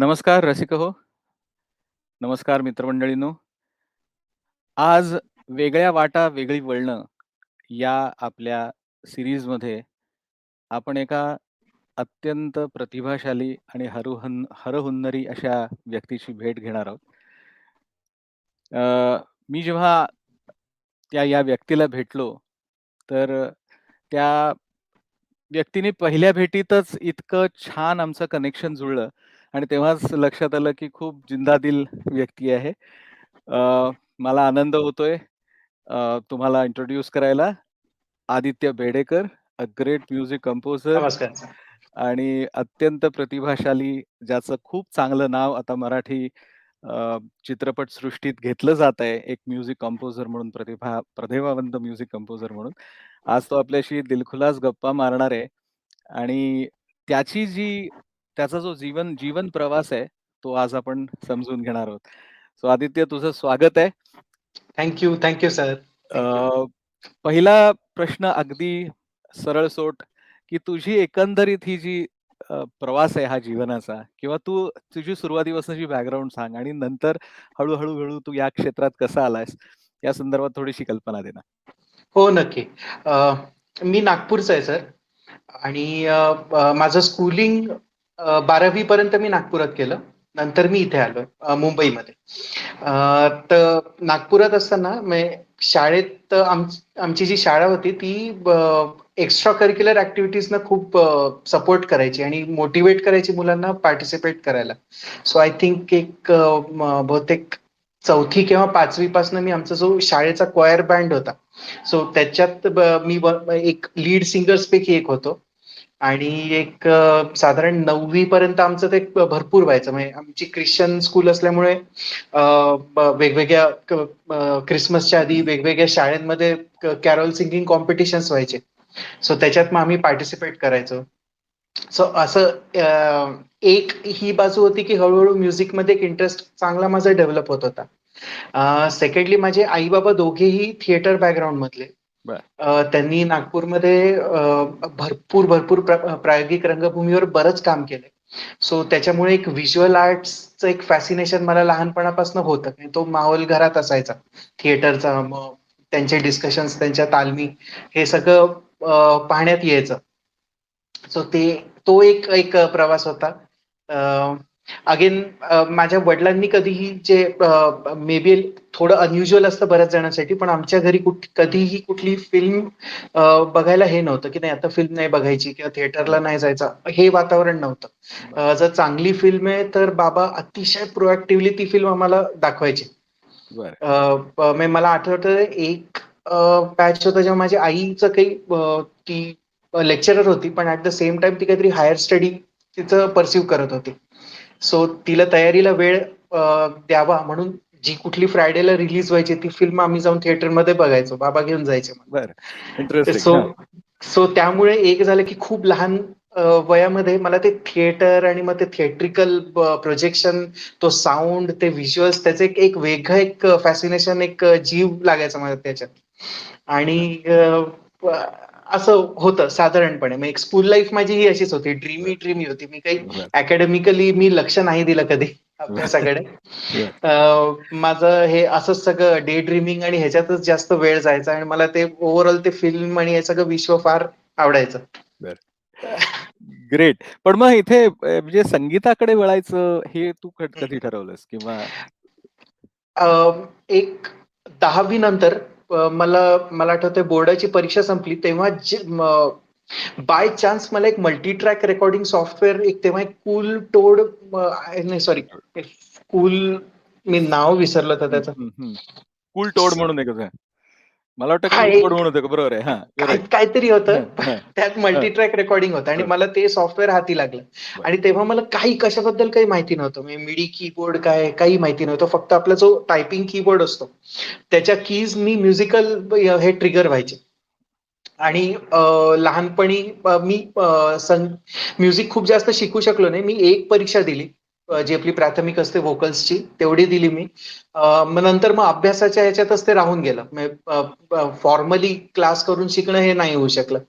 नमस्कार रसिक हो. नमस्कार मित्रमंडळींनो. आज वेगळ्या वाटा वेगळी वळणं या आपल्या सीरीजमध्ये आपण एका अत्यंत प्रतिभाशाली आणि हरहुन्नरी अशा व्यक्तीची भेट घेणार आहोत. अ, मी जेव्हा या व्यक्तीला भेटलो, तर त्या व्यक्तीने पहिल्या भेटीतच इतकं छान आमचं कनेक्शन जुळलं आणि तेव्हाच लक्षात आलं, की खूप जिंदादिल व्यक्ती आहे. मला आनंद होतोय तुम्हाला इंट्रोड्यूस करायला. Aditya Bedekar, a great music composer नमस्कार सर. आणि अत्यंत प्रतिभाशाली, ज्याचं खूप चांगलं नाव आता मराठी चित्रपटसृष्टीत घेतलं जात आहे, एक म्युझिक कंपोजर म्हणून, प्रतिभावंत म्युझिक कंपोजर म्हणून. आज तो आपल्याशी दिलखुलास गप्पा मारणार आहे आणि त्याची जी त्याचा जो जीवन जीवन प्रवास आहे, तो आज आपण समजून घेणार आहोत. सो आदित्य, तुझं स्वागत आहे. Thank you sir. Thank you. पहिला प्रश्न अगदी सरळसोट, की तुझी एकंदरीत ही जी प्रवास आहे हा जीवनाचा, किंवा तुझी सुरुवातीपासूनची बॅकग्राऊंड सांग आणि नंतर हळू तू या क्षेत्रात कसा आलायस, या संदर्भात थोडीशी कल्पना दे ना. हो, नक्की. मी नागपूरचा आहे सर आणि माझं स्कूलिंग 12वी पर्यंत मी नागपुरात केलं. नंतर मी इथे आलोय मुंबईमध्ये. तर नागपुरात असताना शाळेत आमची जी शाळा होती ती एक्स्ट्रा करिक्युलर ऍक्टिव्हिटीजना खूप सपोर्ट करायची आणि मोटिवेट करायची मुलांना पार्टिसिपेट करायला. सो आय थिंक बहुतेक 4थी किंवा 5वी पासून मी आमचा जो शाळेचा क्वायर बँड होता, सो त्याच्यात मी एक लीड सिंगर्स पैकी एक होतो. आणि एक साधारण 9वी पर्यंत आमचं ते भरपूर व्हायचं. म्हणजे आमची ख्रिश्चन स्कूल असल्यामुळे वेगवेगळ्या क्रिसमसच्या आधी वेगवेगळ्या शाळांमध्ये कॅरॉल सिंगिंग कॉम्पिटिशन्स व्हायचे. सो त्याच्यात मग आम्ही पार्टिसिपेट करायचो. सो असं एक ही बाजू होती की हळूहळू म्युझिकमध्ये एक इंटरेस्ट चांगला माझा डेव्हलप होत होता. सेकंडली माझे आई बाबा दोघेही थिएटर बॅकग्राऊंड मधले. बर. त्यांनी नागपूरमध्ये भरपूर प्रायोगिक रंगभूमीवर बरंच काम केलंय. सो त्याच्यामुळे एक व्हिज्युअल आर्ट्सचं एक फॅसिनेशन मला लहानपणापासून होतं. तो माहोल घरात असायचा थिएटरचा. मग त्यांचे डिस्कशन्स, त्यांच्या तालमी, हे सगळं पाहण्यात यायचं. सो तो एक एक प्रवास होता. अगेन माझ्या वडिलांनी कधीही जे मे बी थोडं अनयुज्युअल असतं बऱ्याच जणांसाठी, पण आमच्या घरी कधीही कुठली फिल्म बघायला हे नव्हतं की नाही आता फिल्म नाही बघायची किंवा थिएटरला नाही जायचं, हे वातावरण नव्हतं. जर चांगली फिल्म आहे तर बाबा अतिशय प्रोएक्टिव्हली ती फिल्म आम्हाला दाखवायची. मला आठवतं एक पॅच होता जेव्हा माझ्या आईचं काही ती लेक्चरर होती, पण ऍट द सेम टाइम ती काहीतरी हायर स्टडी तिचं परस्यू करत होती. सो तिला तयारीला वेळ द्यावा म्हणून जी कुठली फ्रायडेला रिलीज व्हायची ती फिल्म आम्ही जाऊन थिएटरमध्ये बघायचो. बाबा घेऊन जायचे बर. मला. इंटरेस्टिंग. हा. सो त्यामुळे एक झालं की खूप लहान वयामध्ये मला ते थिएटर आणि मग ते थिएट्रिकल प्रोजेक्शन, तो साऊंड, ते व्हिज्युअल्स, त्याचे एक वेगळं एक फॅसिनेशन, एक जीव लागायचा मला त्याच्यात. आणि असं होतं साधारणपणे. मग एक स्कूल लाईफ माझी ही अशीच होती, ड्रीमी होती. मी काही बर. अकॅडमिकली मी लक्ष नाही दिलं कधी अभ्यासाकडे. बर. माझं हे असंच सगळं डे ड्रीमिंग आणि ह्याच्यातच जास्त वेळ जायचा आणि मला ते ओव्हरऑल ते फिल्म आणि हे सगळं विश्व फार आवडायचं. बर. ग्रेट. पण मग इथे म्हणजे संगीताकडे वळायचं हे तू कधी ठरवलंस, किंवा? एक 10वी नंतर मला मला आठवतंय बोर्डाची परीक्षा संपली तेव्हा बाय चान्स मला एक मल्टी ट्रॅक रेकॉर्डिंग सॉफ्टवेअर, एक तेव्हा एक कूल टोड, नाही सॉरी, कूल, मी नाव विसरलं होतं त्याचं. कूल टोड म्हणून एक होतं. मला वाटतं हा, कूल टोड एक म्हणून होतं. बरोबर आहे. हा, काहीतरी होतं. हा. त्यात मल्टी ट्रॅक रेकॉर्डिंग होतं आणि हा. मला ते सॉफ्टवेअर हाती लागलं. बर. आणि तेव्हा मला काही कशाबद्दल काही माहिती नव्हतं. मिडी कीबोर्ड काय, काही माहिती नव्हतं. फक्त आपला जो टायपिंग कीबोर्ड असतो त्याच्या कीज मी म्युझिकल हे ट्रिगर व्हायचे. आणि लहानपणी मी म्युझिक खूप जास्त शिकू शकलो नाही. मी एक परीक्षा दिली, जी आपली प्राथमिक असते व्होकल्सची, तेवढी दिली मी. मग नंतर मग अभ्यासाच्या ह्याच्यातच ते राहून गेलं. फॉर्मली क्लास करून शिकणं हे नाही होऊ शकलं.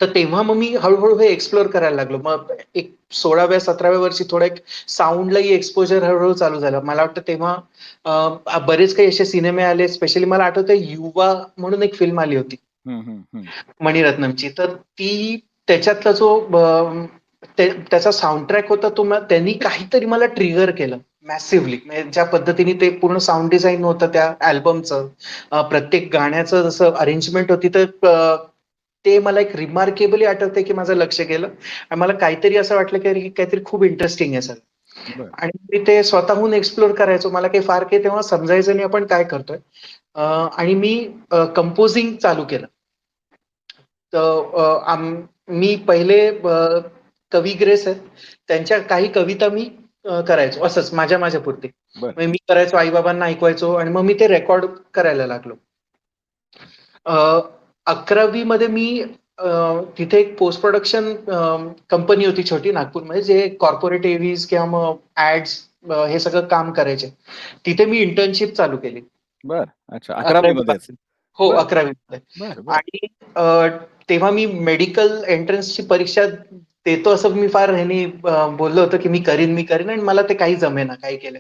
तर तेव्हा मग मी हळूहळू हे एक्सप्लोर करायला लागलो. मग एक 16व्या-17व्या वर्षी थोडं एक साउंडलाही एक्सपोजर हळू-हळू चालू झालं. मला वाटतं तेव्हा बरेच काही असे सिनेमे आले. स्पेशली मला आठवतंय युवा म्हणून एक फिल्म आली होती. हं, हं, हं. मणिरत्नमची. तर ती त्याच्यातला जो त्याचा साउंड ट्रॅक होता तो त्यांनी काहीतरी मला ट्रिगर केलं मॅसिव्हली. म्हणजे ज्या पद्धतीने ते पूर्ण साउंड डिझाइन होतं त्या अल्बमचं, प्रत्येक गाण्याचं जसं अरेंजमेंट होती, तर ते मला एक रिमार्केबली आठवतंय की माझं लक्ष गेलं आणि मला काहीतरी असं वाटलं की अरे, काहीतरी खूप इंटरेस्टिंग आहे सर. बरं. आणि मी ते स्वतःहून एक्सप्लोर करायचो. मला काही फार काही तेव्हा समजायचं नाही आपण काय करतोय. आणि मी कंपोजिंग चालू केलं. तर मी पहिले कवी ग्रेस आहेत. त्यांच्या काही कविता मी करायचो असंच माझ्यापुरती. बरं. म्हणजे मी करायचो, आई-बाबांना ऐकवायचो आणि मग मी ते रेकॉर्ड करायला लागलो. 11वी मध्ये मी तिथे एक पोस्ट प्रोडक्शन कंपनी होती छोटी नागपूरमध्ये, जे कॉर्पोरेट एव्हीज किंवा मग ॲड्स हे सगळं काम करायचे. तिथे मी इंटर्नशिप चालू केली. बरं. अच्छा 11वी 11वी मध्येच. पासून. हो, बरं, 11वी मध्ये. बरं, बरं. आणि तेव्हा मी मेडिकल एंट्रन्सची परीक्षा देतो असं मी फार बोललो होतो, की मी करीन आणि मला ते काही जमेना, काही केलं.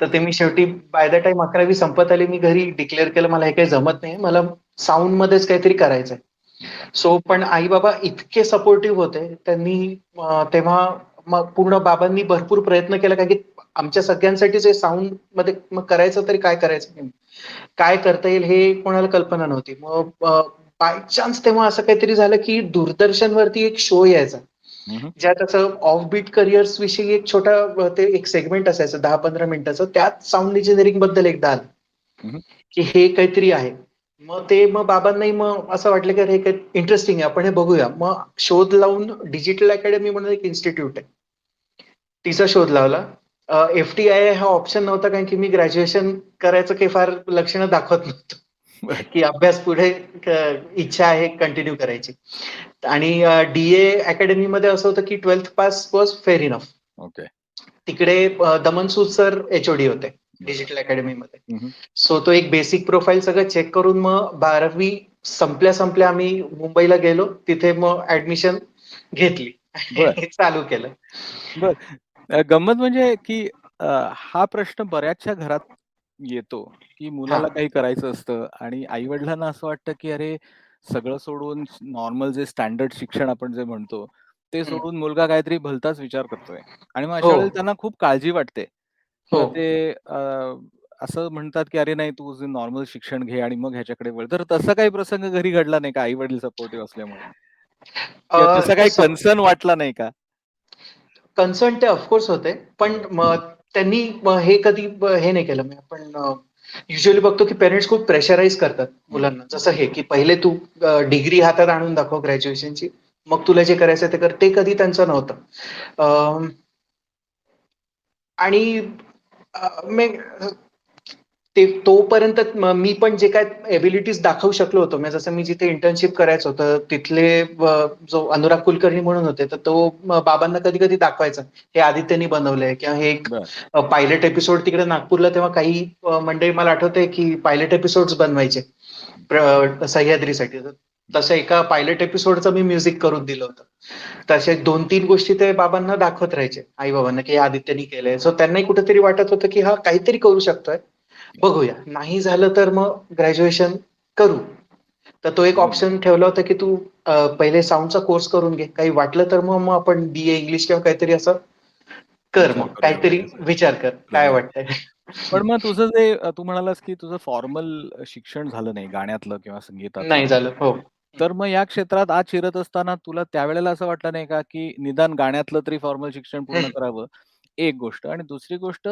तर ते मी शेवटी बाय द टाईम 11वी संपत आली, मी घरी डिक्लेअर केलं, मला हे काही जमत नाही. मला साउंडमध्येच काहीतरी करायचंय. वाह! सो पण आई-बाबा इतके सपोर्टिव्ह होते. त्यांनी तेव्हा मग पूर्ण बाबांनी भरपूर प्रयत्न केला, कारण की आमच्या सगळ्यांसाठीच हे साउंडमध्ये मग करायचं तरी काय करायचं? काय करता येईल हे कोणाला कल्पना नव्हती. मग बाय चान्स तेव्हा असं काहीतरी झालं, की दूरदर्शनवरती एक शो यायचा. हं, हं. ज्यात असं ऑफबीट करिअर्स विषयी एक छोटा ते एक सेगमेंट असायचं 10-15 मिनिटाचं. त्यात साउंड इंजिनिअरिंग बद्दल एकदा आलं, हं, हं. की हे काहीतरी आहे. मग बाबांनाही मग असं वाटलं, की अरे हे काही इंटरेस्टिंग आहे. आपण हे बघूया. मग शोध लावून डिजिटल अकॅडमी म्हणून एक इन्स्टिट्यूट आहे. तिचा शोध लावला. एफ-टी-आय हा ऑप्शन नव्हता, कारण की मी ग्रॅज्युएशन करायचं काही फार लक्षणं दाखवत नव्हतो, बरं. की अभ्यास पुढे इच्छा आहे कंटिन्यू करायची. आणि डी-ए अकॅडमीमध्ये असं होतं, की 12th pass was fair enough. Okay. तिकडे दमन सूद सर एच-ओ-डी होते बरोबर. डिजिटल अकॅडमीमध्ये. हं, हं. सो तो एक बेसिक प्रोफाईल सगळं चेक करून मग 12वी संपल्या आम्ही मुंबईला गेलो. तिथे मग ऍडमिशन घेतली बरं, आणि चालू केलं. बरं. गंमत म्हणजे की हा प्रश्न बऱ्याचशा घरात येतो, की हां. मुलाला काही करायचं असतं आणि आई-वडिलांना असं वाटतं, की अरे, सगळं सोडून नॉर्मल जे स्टँडर्ड शिक्षण आपण जे म्हणतो, ते हं. सोडून मुलगा काहीतरी भलताच विचार करतोय आणि मग हो, अशा वेळेला त्यांना खूप काळजी वाटते. हो. मग ते असं म्हणतात, की "अरे नाही, तू नॉर्मल शिक्षण घे आणि मग ह्याच्याकडे वळ." तर तसा काही प्रसंग घरी घडला नाही का आई-वडील सपोर्टिव्ह असल्यामुळे? किंवा तसा ते काही कन्सर्न वाटला नाही का? कन्सर्न ते ऑफकोर्स होते. पण बरं. मग त्यांनी हे कधी हे नाही केलं. म्हणजे आपण युजुअली बघतो, की पेरेंट्स खूप प्रेशराईज करतात हं, मुलांना. हं. जसं हे, की पहिले तू डिग्री हातात आणून दाखव ग्रॅज्युएशनची. मग तुला जे करायचं ते कर. ते कधी त्यांचं नव्हतं. अ, आणि मी ते तोपर्यंत मी पण जे काही एबिलिटीज दाखवू शकलो होतो, म्हणजे जसं मी जिथे इंटर्नशिप करायचं होतं, तिथले जो अनुराग कुलकर्णी म्हणून होते, तर तो बाबांना कधी-कधी दाखवायचा. हे आदित्यनी बनवलंय किंवा हे एक बरं. पायलट एपिसोड तिकडे नागपूरला तेव्हा काही मंडळी मला आठवतंय, की पायलट एपिसोड्स बनवायचे सह्याद्रीसाठी. तसं एका पायलट एपिसोडचं मी म्युझिक करून दिलं होतं. तशा 2-3 गोष्टी ते बाबांना दाखवत राहायचे, आई-बाबांना, की हे आदित्यनी केलंय. सो त्यांनाही कुठेतरी वाटत होतं, की हा काहीतरी करू शकतोय. बघूया. नाही झालं तर मग ग्रॅज्युएशन करू. तर तो एक बरोबर. ऑप्शन ठेवला होता, की तू पहिले साउंडचा कोर्स करून घे. काही वाटलं तर मग मग आपण बी-ए इंग्लिश किंवा काहीतरी असं कर विचार मग. करूया काहीतरी वगैरे असं. विचार कर. काय करूया. वाटतंय? पण मग तुझं जे तू म्हणालास, की तुझं फॉर्मल शिक्षण झालं नाही गाण्यातलं किंवा संगीताचं. नाही झालं. हो. तर मग या क्षेत्रात आत शिरत असताना तुला त्यावेळेला असं वाटलं नाही का, की निदान गाण्यातलं तरी फॉर्मल शिक्षण पूर्ण हं, करावं? एक गोष्ट आणि दुसरी गोष्ट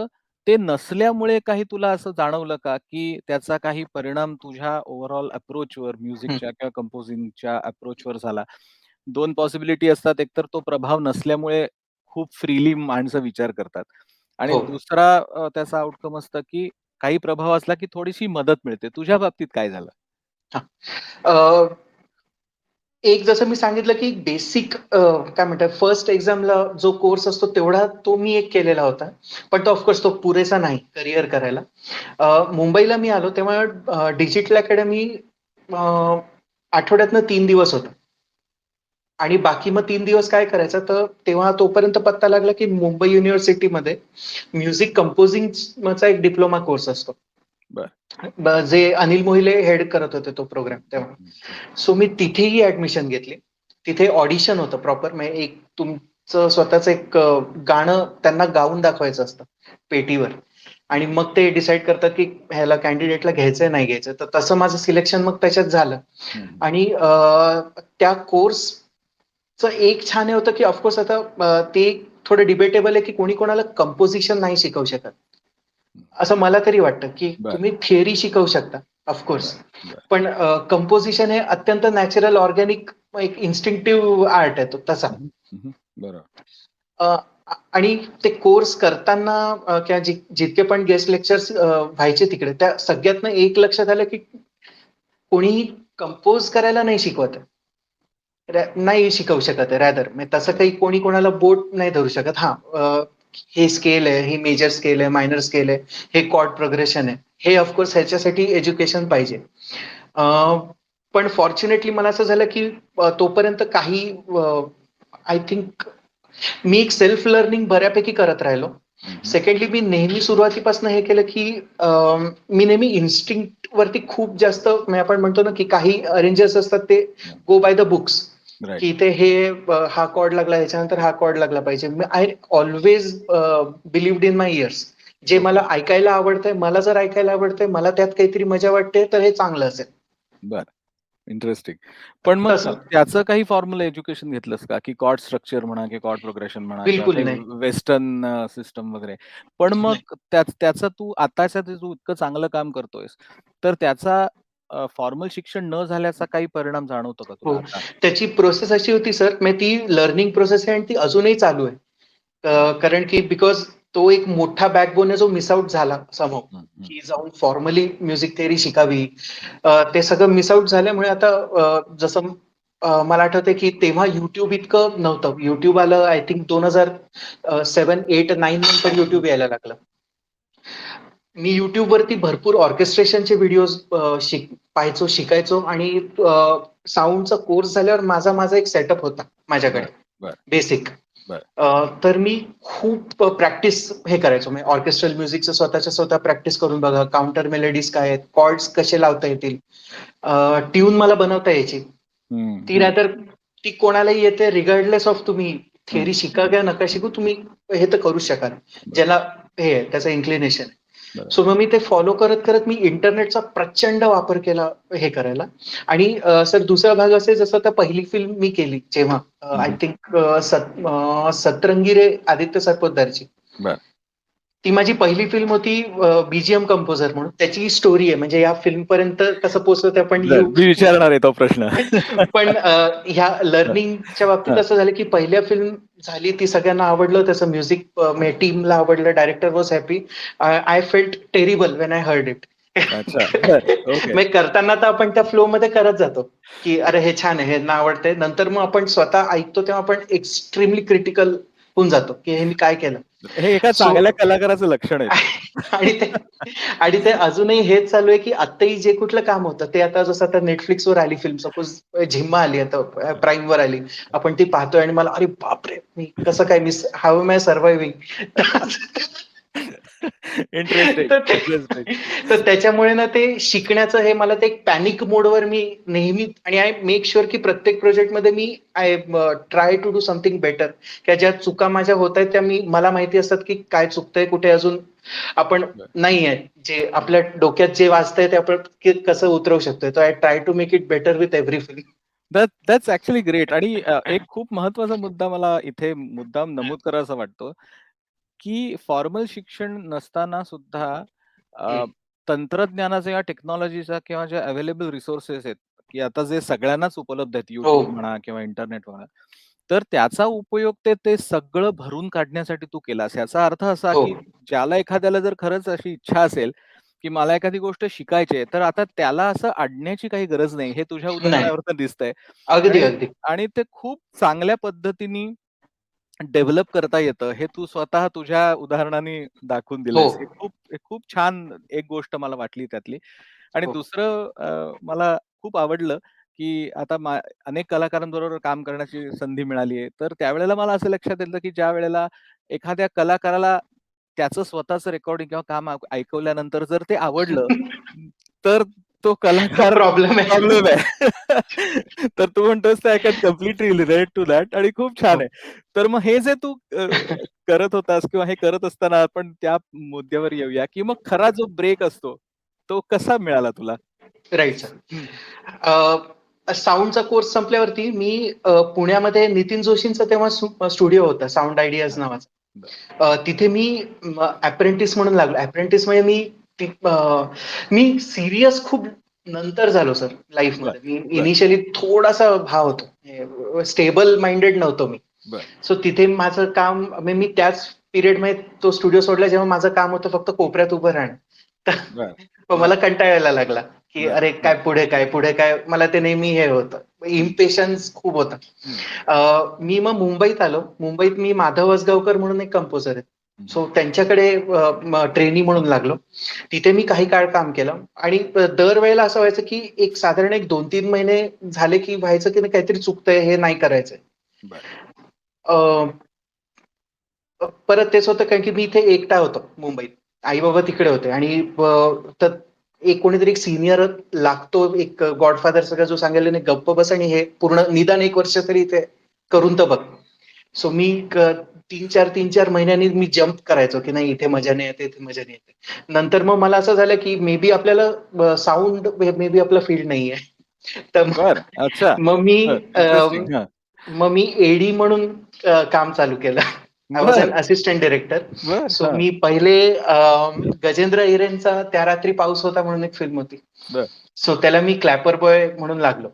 ते नसल्यामुळे काही तुला असं जाणवलं का, की त्याचा काही परिणाम तुझ्या ओव्हरऑल अप्रोचवर हं. म्युझिकच्या किंवा कंपोजिंगच्या अप्रोचवर झाला? 2 पॉसिबिलिटी असतात. एकतर तो प्रभाव नसल्यामुळे खूप फ्रीली माणसं विचार करतात आणि हो. दुसरा त्याचा आउटकम असतं, की काही प्रभाव असला, की थोडीशी मदत मिळते. तुझ्या बाबतीत काय झालं? हां. अ, एक जसं मी सांगितलं, की बेसिक काय म्हणतात फर्स्ट एक्झामला जो कोर्स असतो तेवढा तो मी एक केलेला होता. पण तो ऑफकोर्स तो पुरेसा नाही करियर करायला. मुंबईला मी आलो तेव्हा डिजिटल अकॅडमी अ, आठवड्यातनं 3 दिवस होतं. आणि बाकी मग 3 दिवस काय करायचं, तर तेव्हा तोपर्यंत पत्ता लागला, की मुंबई युनिव्हर्सिटीमध्ये म्युझिक कंपोजिंगचा एक डिप्लोमा कोर्स असतो. जे अनिल मोहिले हेड करत होते तो प्रोग्राम तेव्हा. सो मी तिथेही ऍडमिशन घेतली. तिथे ऑडिशन होतं प्रॉपर, म्हणजे एक तुमचं स्वतःच एक गाणं त्यांना गाऊन दाखवायचं असतं पेटीवर, आणि मग ते डिसाईड करतात की ह्याला कॅन्डिडेटला घ्यायचंय नाही घ्यायचं. तर तसं माझं सिलेक्शन मग त्याच्यात झालं. आणि त्या कोर्सचं एक छान हे होतं की ऑफकोर्स आता ते थोडं डिबेटेबल आहे की कोणी कोणाला कंपोजिशन नाही शिकवू शकत, असं मला तरी वाटतं, की तुम्ही थिअरी शिकवू शकता ऑफकोर्स, पण कंपोजिशन हे अत्यंत नॅचरल ऑर्गॅनिक एक इन्स्टिंक्टिव्ह आर्ट आहे तो तसा. आणि ते कोर्स करताना किंवा जितके पण गेस्ट लेक्चर्स व्हायचे तिकडे, त्या सगळ्यातनं एक लक्षात आलं की कोणीही कंपोज करायला नाही शिकवत आहे. नाही शिकवू शकत आहे रॅदर. तसं काही कोणी कोणाला बोट नाही धरू शकत. हे स्केल आहे, ही मेजर स्केल आहे, मायनर स्केल आहे, हे कॉर्ड प्रोग्रेशन आहे. हे ऑफकोर्स ह्याच्यासाठी एज्युकेशन पाहिजे. पण फॉर्च्युनेटली मला असं झालं की तोपर्यंत काही आय थिंक मी एक सेल्फ लर्निंग बऱ्यापैकी करत राहिलो. सेकंडली मी नेहमी सुरुवातीपासून हे केलं की मी नेहमी इन्स्टिंक्ट वरती खूप जास्त, म्हणजे आपण म्हणतो ना की काही अरेंजर्स असतात ते गो बाय द बुक्स, की इथे हे हा कॉर्ड लागला, ह्याच्यानंतर हा कॉर्ड लागला पाहिजे. I always believed in my ears. जे मला ऐकायला आवडतंय, मला जर ऐकायला आवडतंय, मला त्यात काहीतरी मजा वाटते, तर हे चांगलं असेल. बरं. इंटरेस्टिंग. पण मग तसं त्याचं काही फॉर्मल एज्युकेशन घेतलंस का? की कॉर्ड स्ट्रक्चर म्हणा किंवा कॉर्ड प्रोग्रेशन म्हणा किंवा बिलकुल काही नाही. वेस्टर्न सिस्टम वगैरे. पण नाही. मग त्याचं तू आताच्या ते तू इतकं चांगलं काम करतोयस, तर त्याचा फॉर्मल शिक्षण न झाल्याचा काही परिणाम जाणवतो का तुला हो. आता? त्याची प्रोसेस अशी होती सर, म्हणजे ती लर्निंग प्रोसेस आहे आणि ती अजूनही चालू आहे. कारण की बिकॉज तो एक मोठा बॅकबोन आहे जो मिस आउट झाला समहाऊ, की जाऊन फॉर्मली म्युझिक थिअरी शिकावी. ते सगळं मिस आउट झाल्यामुळे आता जसं मला आठवतंय की तेव्हा युट्यूब इतकं नव्हतं. युट्यूब आलं आय थिंक 2007, 8, 9 नंतर युट्यूब यायला लागलं. मी युट्यूब वरती भरपूर ऑर्केस्ट्रेशनचे व्हिडिओज पाहायचो, शिकायचो, आणि साऊंडचा कोर्स झाल्यावर माझा माझा एक सेटअप होता माझ्याकडे बेसिक. तर मी खूप प्रॅक्टिस हे करायचो, म्हणजे ऑर्केस्ट्रल म्युझिकचं स्वतः प्रॅक्टिस करून बघा, काउंटर मेलोडीज काय आहेत, कॉर्ड्स कसे लावता येतील, ट्यून मला बनवता यायची. ती रादर ती कोणालाही येते, रिगार्डलेस ऑफ तुम्ही थिअरी शिका किंवा नका शिकू, तुम्ही हे तर करू शकाल ज्याला हे आहे, त्याचं इन्क्लिनेशन आहे. सो मग मी ते फॉलो करत करत मी इंटरनेटचा प्रचंड वापर केला हे करायला. आणि सर दुसरा भाग असे, जसं आता पहिली फिल्म मी केली जेव्हा, आय थिंक सतरंगी रे आदित्य सरपोतदारची, ती माझी पहिली फिल्म होती बीजीएम कंपोजर म्हणून. त्याची स्टोरी आहे, म्हणजे या फिल्म पर्यंत कसं पोहोचलो ते आपण येऊ. मी विचारणार आहे तो प्रश्न. पण ह्या लर्निंगच्या बाबतीत असं झालं की पहिल्या फिल्म झाली, ती सगळ्यांना आवडलं, त्याचं म्युझिक टीमला आवडलं, director was happy. I felt terrible when I heard it. अच्छा. बरं. ओके. मग करताना तर आपण त्या फ्लो मध्ये करत जातो की अरे हे छान आहे, हे ना आवडतंय. नंतर मग आपण स्वतः ऐकतो तेव्हा आपण एक्स्ट्रीमली क्रिटिकल होऊन जातो की हे मी काय केलं. हे एका सो चांगल्या कलाकाराचं लक्षण आहे ते. आणि ते आणि ते अजूनही हेच चालू आहे की आत्ताही जे कुठलं काम होतं ते, आता जसं आता नेटफ्लिक्सवर आली फिल्म, सपोज झिम्मा आली, आता प्राईमवर आली, आपण ती पाहतोय आणि मला अरे बापरे, मी कसं काय miss, how am I surviving. Interesting, तर इंटरेस्टिंग. तर त्याच्यामुळे ना ते शिकण्याचं हे मला ते एक पॅनिक मोडवर मी नेहमी, आणि आय मेक शुअर की प्रत्येक प्रोजेक्टमध्ये मी I try to do something better, की ज्या चुका माझ्या होत आहेत त्या मला माहिती असतात की काय चुकतंय, कुठे अजून आपण नाही आहे, जे आपल्या डोक्यात जे वाचतंय ते आपण कसं उतरवू शकतोय. तर I try to make it better with every film. That's actually great. आणि एक खूप महत्त्वाचा मुद्दा मला इथे मुद्दाम नमूद करावासा वाटतो, की फॉर्मल शिक्षण नसताना सुद्धा अ, तंत्रज्ञानाचा या टेक्नॉलॉजीचा किंवा ज्या अवेलेबल रिसोर्सेस आहेत, की आता जे सगळ्यांनाच उपलब्ध आहेत, हो. YouTube म्हणा किंवा इंटरनेट म्हणा, तर त्याचा उपयोग ते सगळं भरून काढण्यासाठी तू केलास. याचा अर्थ असा, हो. की ज्याला एखाद्याला जर खरंच अशी इच्छा असेल, की मला एखादी गोष्ट शिकायची आहे, तर आता त्याला असं अडण्याची काही गरज नाही. हे तुझ्या नाही. उदाहरणावरून दिसतंय. अगदी, आणि अगदी. आणि ते खूप चांगल्या पद्धतीने डेव्हलप करता येतं, हे तू स्वतः तुझ्या उदाहरणाने दाखवून हो. दिलंयस. हे खूप छान एक गोष्ट मला वाटली त्यातली. आणि हो. दुसरं मला खूप आवडलं, की आता अनेक कलाकारांबरोबर काम करण्याची संधी मिळाली आहे. तर त्यावेळेला मला असं लक्षात येतं, की ज्यावेळेला एखाद्या कलाकाराला त्याचं स्वतःचं रेकॉर्डिंग किंवा काम ऐकवल्यानंतर जर ते आवडलं, तर तो कलाकार प्रॉब्लेम आहे. प्रॉब्लेम आहे. तर तू म्हणतोस ते I can completely relate to that आणि खूप छान हो. आहे. तर मग हे जे तू करत होतास किंवा हे करत असताना आपण त्या मुद्द्यावर येऊया, की मग खरा जो ब्रेक असतो, तो कसा मिळाला तुला? Right sir. हं. साउंडचा कोर्स संपल्यावरती मी पुण्यामध्ये नितीन जोशींचा तेव्हा स्टुडिओ होता, साउंड आयडियाज हां. नावाचा. बरं. तिथे मी अप्रेंटिस म्हणून लागलो. अप्रेंटिस म्हणजे मी सीरियस खूप नंतर झालो सर बरं, लाईफमध्ये. मी बरं, इनिशियली थोडासा भाव होतो. स्टेबल माइंडेड नव्हतो मी. बरं, सो तिथे माझं काम म्हणजे मी त्याच पिरियडमध्ये तो स्टुडिओ सोडला जेव्हा माझं काम होतं फक्त कोपऱ्यात उभं राहणं. बरं, तर मला बरं, कंटाळा यायला लागला, की बरं, अरे काय बरं. पुढे काय, पुढे काय? मला ते नेहमी हे होतं. हं, इम्पेशन्स खूप होता. हं, मी मग मुंबईत आलो. मुंबईत मी माधव वसगावकर म्हणून एक कंपोजर आहेत. हं. सो त्यांच्याकडे ट्रेनी म्हणून लागलो. तिथे मी काही काळ काम केलं आणि दरवेळेला असं व्हायचं, की साधारण 2-3 महिने झाले, की व्हायचं की नाही काहीतरी चुकतंय, हे नाही करायचंय. बरं, अ, परत तेच होतं कारण की मी इथे एकटा होतो मुंबईत. आई-बाबा तिकडे होते आणि तर एक कोणीतरी एक सीनियर लागतो, एक गॉडफादर सगळं जो सांगेल नाही गप्प बस आणि हे पूर्ण निदान 1 वर्ष तरी इथे करून तर बघ. सो मी 3-4 महिन्यांनी मी जंप करायचो, की नाही इथे मजा नाही येते, इथे मजा नाही येते. नंतर मग मला असं झालं, की मे बी आपल्याला साउंड मे बी आपला फील्ड नाहीये. तर बरं. अच्छा. मग मी बरं. अ, इंटरेस्टिंग. हां. मग मी एडी म्हणून काम चालू केलं. आय वॉज अन बरं, असिस्टंट डायरेक्टर. बरं. सो हां. मी पहिले गजेंद्र हिरेंचा त्या रात्री पाऊस होता म्हणून एक फिल्म होती. बरं. सो त्याला मी क्लॅपर बॉय म्हणून लागलो.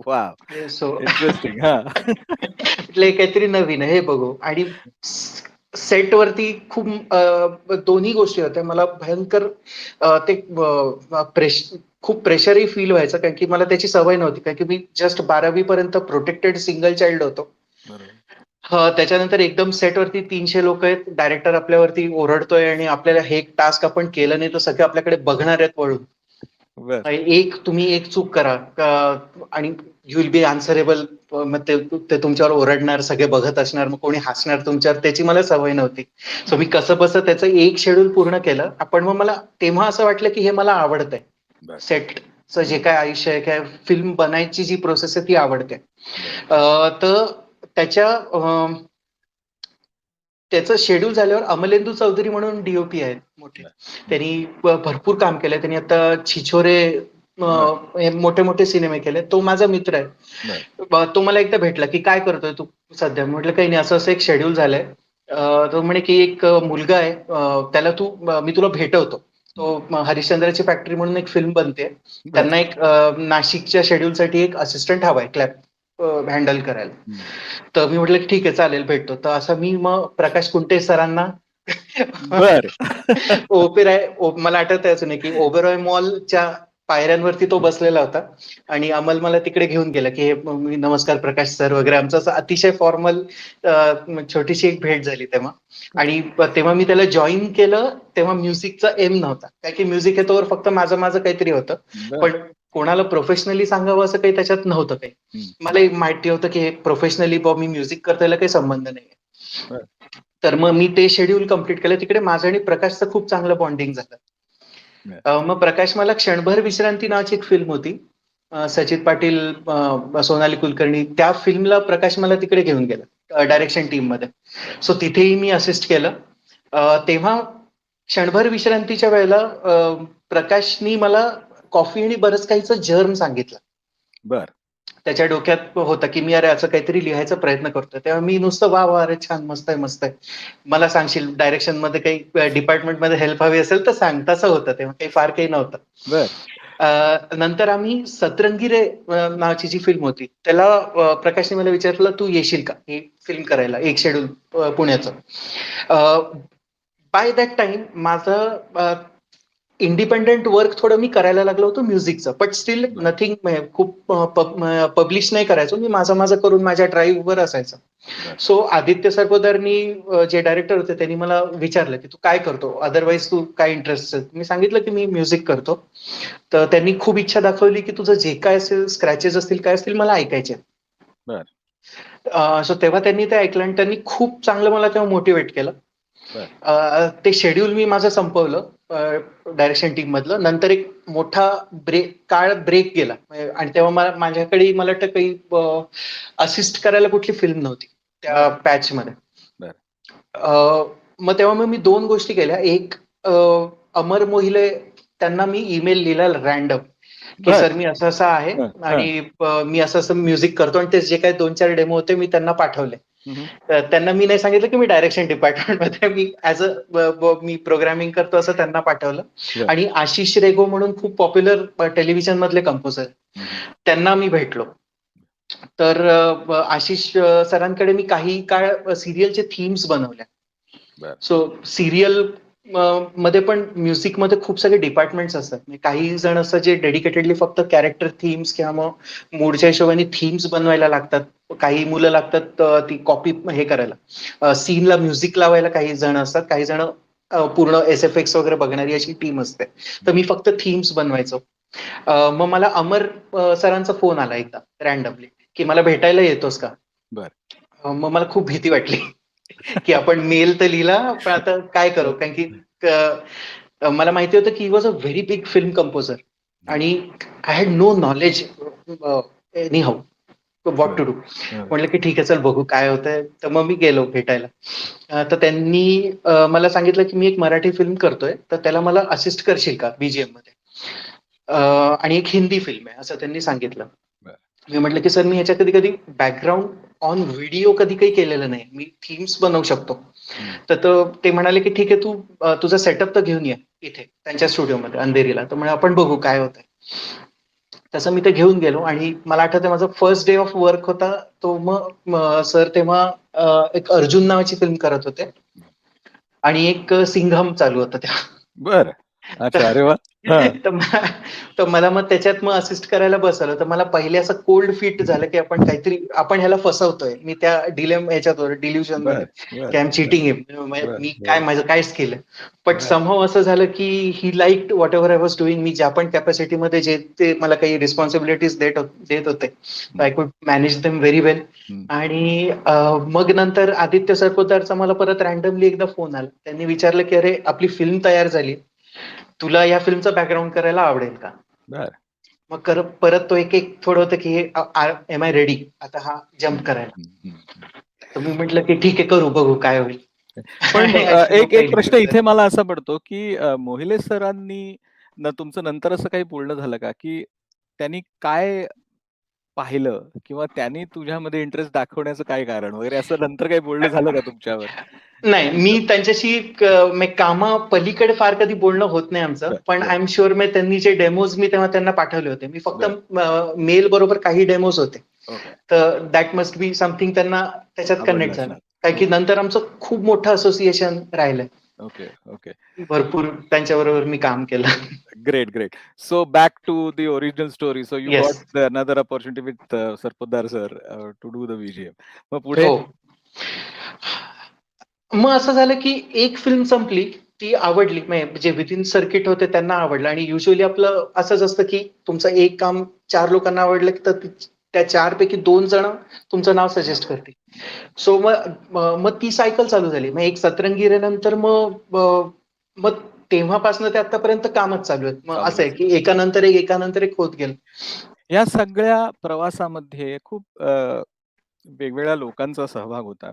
वॉव! So interesting. हां. म्हटलं काहीतरी नवीन आहे हे बघू आणि सेटवरती खूप दोन्ही गोष्टी होत्या. मला भयंकर ते खूप प्रेशरही फील व्हायचं कारण की मला त्याची सवय नव्हती. कारण की मी जस्ट 12वी पर्यंत प्रोटेक्टेड सिंगल चाइल्ड होतो. बरोबर. त्याच्यानंतर एकदम सेटवरती 300 लोक आहेत. डायरेक्टर आपल्यावरती ओरडतोय आणि आपल्याला हे टास्क आपण केलं नाही तर सगळे आपल्याकडे बघणार आहेत वळून. बरं, तुम्ही एक चूक करा आणि यू विल बी आन्सरेबल. मग ते तुमच्यावर ओरडणार, सगळे बघत असणार, मग कोणी हसणार तुमच्यावर, त्याची मला सवय नव्हती. सो मी कसं बसं त्याचं एक शेड्यूल पूर्ण केलं. पण मग मला तेव्हा असं वाटलं की हे मला आवडतंय. बरं. सेटचं जे हं. काय आयुष्य आहे, काय फिल्म बनायची जी प्रोसेस आहे ती आवडते. बरं, तर त्याच्या त्याचं शेड्यूल झाल्यावर अमलेंदू चौधरी म्हणून डी-ओ-पी आहेत मोठे. बरं. हं. त्यांनी भरपूर काम केलंय. त्यांनी आता छिछोरे बरं, हे मोठे-मोठे सिनेमे केले. तो माझा मित्र आहे. बरं. तो मला एकदा भेटला, की "काय करतोय तू सध्या?" म्हटलं, "काही नाही, असं-असं एक शेड्यूल झालंय." तो म्हणे, की "एक मुलगा आहे, त्याला मी तुला भेटवतो. हं. तो हरिश्चंद्राची फॅक्टरी म्हणून एक फिल्म बनतेय. बरं. त्यांना एक नाशिकच्या शेड्यूलसाठी एक असिस्टंट हवाय क्लॅप हँडल करायला." हं. तर मी म्हटलं, की "ठीक आहे, चालेल, भेटतो." तर असं मी मग प्रकाश कुंटे सरांना बरं. मला आठवतंय अजूनही, की ओबेरॉय मॉलच्या पायऱ्यांवरती तो बसलेला होता आणि अमल मला तिकडे घेऊन गेला, की "नमस्कार प्रकाश सर" वगैरे आमचं असं अतिशय फॉर्मल छोटीशी एक भेट झाली तेव्हा आणि तेव्हा मी त्याला जॉइन केलं, तेव्हा म्युझिकचा एम नव्हता. कारण की म्युझिक आहे तोवर फक्त माझं काहीतरी होतं. बरं. पण कोणाला प्रोफेशनली सांगावं असं काही त्याच्यात नव्हतं काही. हं, हं. मला माहिती होतं, की प्रोफेशनली मी म्युझिक करतो याला काही संबंध नाहीये. बरं, तर मग मी ते शेड्यूल कंप्लीट केलं. तिकडे माझं आणि प्रकाशचं खूप चांगलं बॉन्डिंग झालं. बरं. मग प्रकाश मला क्षणभर विश्रांती नावाची एक फिल्म होती. सचित पाटील, सोनाली कुलकर्णी त्या फिल्मला प्रकाश मला तिकडे घेऊन गेला बरं, डायरेक्शन टीममध्ये. बरं. सो तिथेही मी असिस्ट केलं. तेव्हा क्षणभर विश्रांतीच्या वेळेला प्रकाशनी मला कॉफी आणि बरंच काहीचं जर्म सांगितलं. बरं. त्याच्या डोक्यात होतं, की मी अरे असं काहीतरी लिहायचा प्रयत्न करतोय. तेव्हा मी नुसतं वाह! वाह! अरे छान, मस्त आहे, मस्त आहे. मला सांगशील डायरेक्शनमध्ये काही डिपार्टमेंटमध्ये हेल्प हवी असेल तर सांग. तसं होतं तेव्हा काही फार काही नव्हतं. बरं. नंतर आम्ही सतरंगी रे नावाची जी फिल्म होती, त्याला प्रकाशने मला विचारलं, "तू येशील का ही फिल्म करायला?" एक शेड्यूल पुण्याचं. बाय दॅट टाईम माझं इंडिपेंडंट वर्क थोडं मी करायला लागलो होतो म्युझिकचं. बट स्टिल बरं. नथिंग खूप पब्लिश नाही करायचो. मी माझं करून माझ्या ड्राईव्हवर असायचं. बरं. सो आदित्य सरपोतदारनी जे डायरेक्टर होते त्यांनी मला विचारलं की तू काय करतो, अदरवाईज तू काय इंटरेस्ट. मी सांगितलं की मी म्युझिक करतो. तर त्यांनी खूप इच्छा दाखवली की तुझं जे काय असेल, स्क्रॅचेस असतील काय असतील मला ऐकायचे. बरं. सो तेव्हा त्यांनी ते ऐकलं आणि त्यांनी खूप चांगलं मला तेव्हा मोटिवेट केलं. बरं. ते शेड्यूल मी माझं संपवलं डायरेक्शन टीम मधलं. नंतर एक मोठा काळ ब्रेक गेला आणि तेव्हा माझ्याकडे मला वाटतं काही असिस्ट करायला कुठली फिल्म नव्हती त्या बरं. पॅच मध्ये. बरं. मग तेव्हा मी 2 गोष्टी केल्या. एक, अमर मोहिले त्यांना मी ईमेल लिहिला रँडम की बरं. सर मी असं असं आहे हं, हं. आणि मी असं असं म्युझिक करतो, आणि ते जे काही 2-4 डेमो होते मी त्यांना पाठवले. हं, हं. त्यांना मी नाही सांगितलं की मी डायरेक्शन डिपार्टमेंटमध्ये मी मी प्रोग्रामिंग करतो असं त्यांना पाठवलं. बरं. आणि आशिष रेगो म्हणून खूप पॉप्युलर टेलिव्हिजन मधले कंपोजर, हं, हं. त्यांना मी भेटलो. तर आशिष सरांकडे मी काही काळ सिरियलचे थीम्स बनवल्या. बरं. सो सिरियल मध्ये पण म्युझिकमध्ये खूप सारे डिपार्टमेंट्स असतात. म्हणजे काही जण असतात जे डेडिकेटेडली फक्त कॅरेक्टर थीम्स किंवा मग मूडच्या हिशोबाने थीम्स बनवायला लागतात. काही मुलं लागतात ती कॉपी हे करायला, सीनला म्युझिक लावायला काही जण असतात. काही जण पूर्ण SFX वगैरे बघणारी अशी टीम असते. तर मी फक्त थीम्स बनवायचो. मग मला अमर सरांचा फोन आला एकदा रँडमली की मला भेटायला येतोस का. बरं. मग मला खूप भीती वाटली की आपण मेल तर लिहिला, पण आता काय करू, कारण की मला माहिती होतं की he was a very big film composer आणि I had no knowledge any how what to do. म्हटलं की ठीक आहे चल बघू काय होतंय. तर मग मी गेलो भेटायला. तर त्यांनी मला सांगितलं की मी एक मराठी फिल्म करतोय, तर त्याला मला असिस्ट करशील का BGM मध्ये. आणि एक हिंदी फिल्म आहे असं त्यांनी सांगितलं. बरं. मी म्हटलं की सर मी ह्याच्या कधी कधी बॅकग्राऊंड ऑन व्हिडिओ कधी काही केलेलं नाही, मी थीम्स बनवू शकतो. हं. तर ते म्हणाले की ठीक आहे तू तुझा सेटअप तर घेऊन ये इथे त्यांच्या स्टुडिओमध्ये अंधेरीला. तर म्हणजे आपण बघू काय होतंय. तसं मी ते घेऊन गेलो आणि मला आठवतंय माझा फर्स्ट डे ऑफ वर्क होता तो. मग सर तेव्हा एक अर्जुन नावाची फिल्म करत होते आणि एक सिंघम चालू होतं तेव्हा. बरं. अच्छा. अरे वाह! हां. तर मला मग त्याच्यात मग असिस्ट करायला बसवलं. तर मला पहिले असं कोल्ड फीट झालं की आपण ह्याला फसवतोय. मी त्या ह्याच्यात डिल्युजन मध्ये बरं, बरं, की आय एम बरं, चीटिंग हिम. बरं, मी काय बरं, माझं काय स्किल आहे. बट बरं. समहाऊ असं झालं की he liked whatever I was doing. मी ज्या पण कॅपॅसिटीमध्ये जे ते मला काही रिस्पॉन्सिबिलिटीज देत होते, हं, I could manage them very वेल. हं. आणि मग नंतर आदित्य सरपोतदारचा मला परत रँडमली एकदा फोन आला. त्यांनी विचारलं की अरे आपली फिल्म तयार झाली, तुला या फिल्मचं बॅकग्राऊंड करायला आवडेल का. बरं. मग परत तो एक एक थोडं होतं की एम आय रेडी आता हा हं, जम्प करायला. हं, हं, हं. तर मी म्हटलं की ठीक आहे करू बघू काय होईल. पण आणि अशी मग एक पहिली प्रश्न गोष्ट. इथे मला असा पडतो, की मोहिले सरांनी तुमचं नंतर असं काही बोलणं झालं का, की त्यांनी काय पाहिलं किंवा त्यांनी तुझ्यामध्ये इंटरेस्ट दाखवण्याचं काय कारण वगैरे असं नंतर काही बोलणं झालं का तुमच्यावर? नाही, मी नंतर? त्यांच्याशी कामा पलीकडे फार कधी बोलणं होत नाही आमचं. बरं, पण बरं, आय एम शुअर त्यांनी जे डेमोज मी तेव्हा त्यांना पाठवले होते. मी फक्त बरं. मेल बरोबर काही डेमोज होते. ओके. तर दॅट मस्ट बी समथिंग त्यांना त्याच्यात आवडलं कनेक्ट झालं. असणार. कारण की ओके, नंतर आमचं खूप मोठं असोसिएशन राहिलंय. Okay, okay. भरपूर त्यांच्याबरोबर मी काम केलं. Great, great. So back to the original story. So you got yes. another opportunity with Sarpotdar sir to do the VGM. मग पुढे? हो. मग असं झालं की एक फिल्म संपली, ती आवडली. म्हणजे जे विथिन सर्किट होते त्यांना आवडलं आणि युजुअली आपलं असंच असतं की तुमचं एक काम 4 लोकांना आवडलं की तर त्या 4 पैकी 2 जण तुमचं नाव नाव. सजेस्ट करतील. बरं. सो मग ती सायकल चालू झाली. मग एक सतरंगीनंतर मग तेव्हापासून ते आतापर्यंत कामच चालू आहे. मग असं आहे चालूच. की एकानंतर एक होत गेलं. या सगळ्या प्रवासामध्ये खूप वेगवेगळ्या लोकांचा सहभाग होता.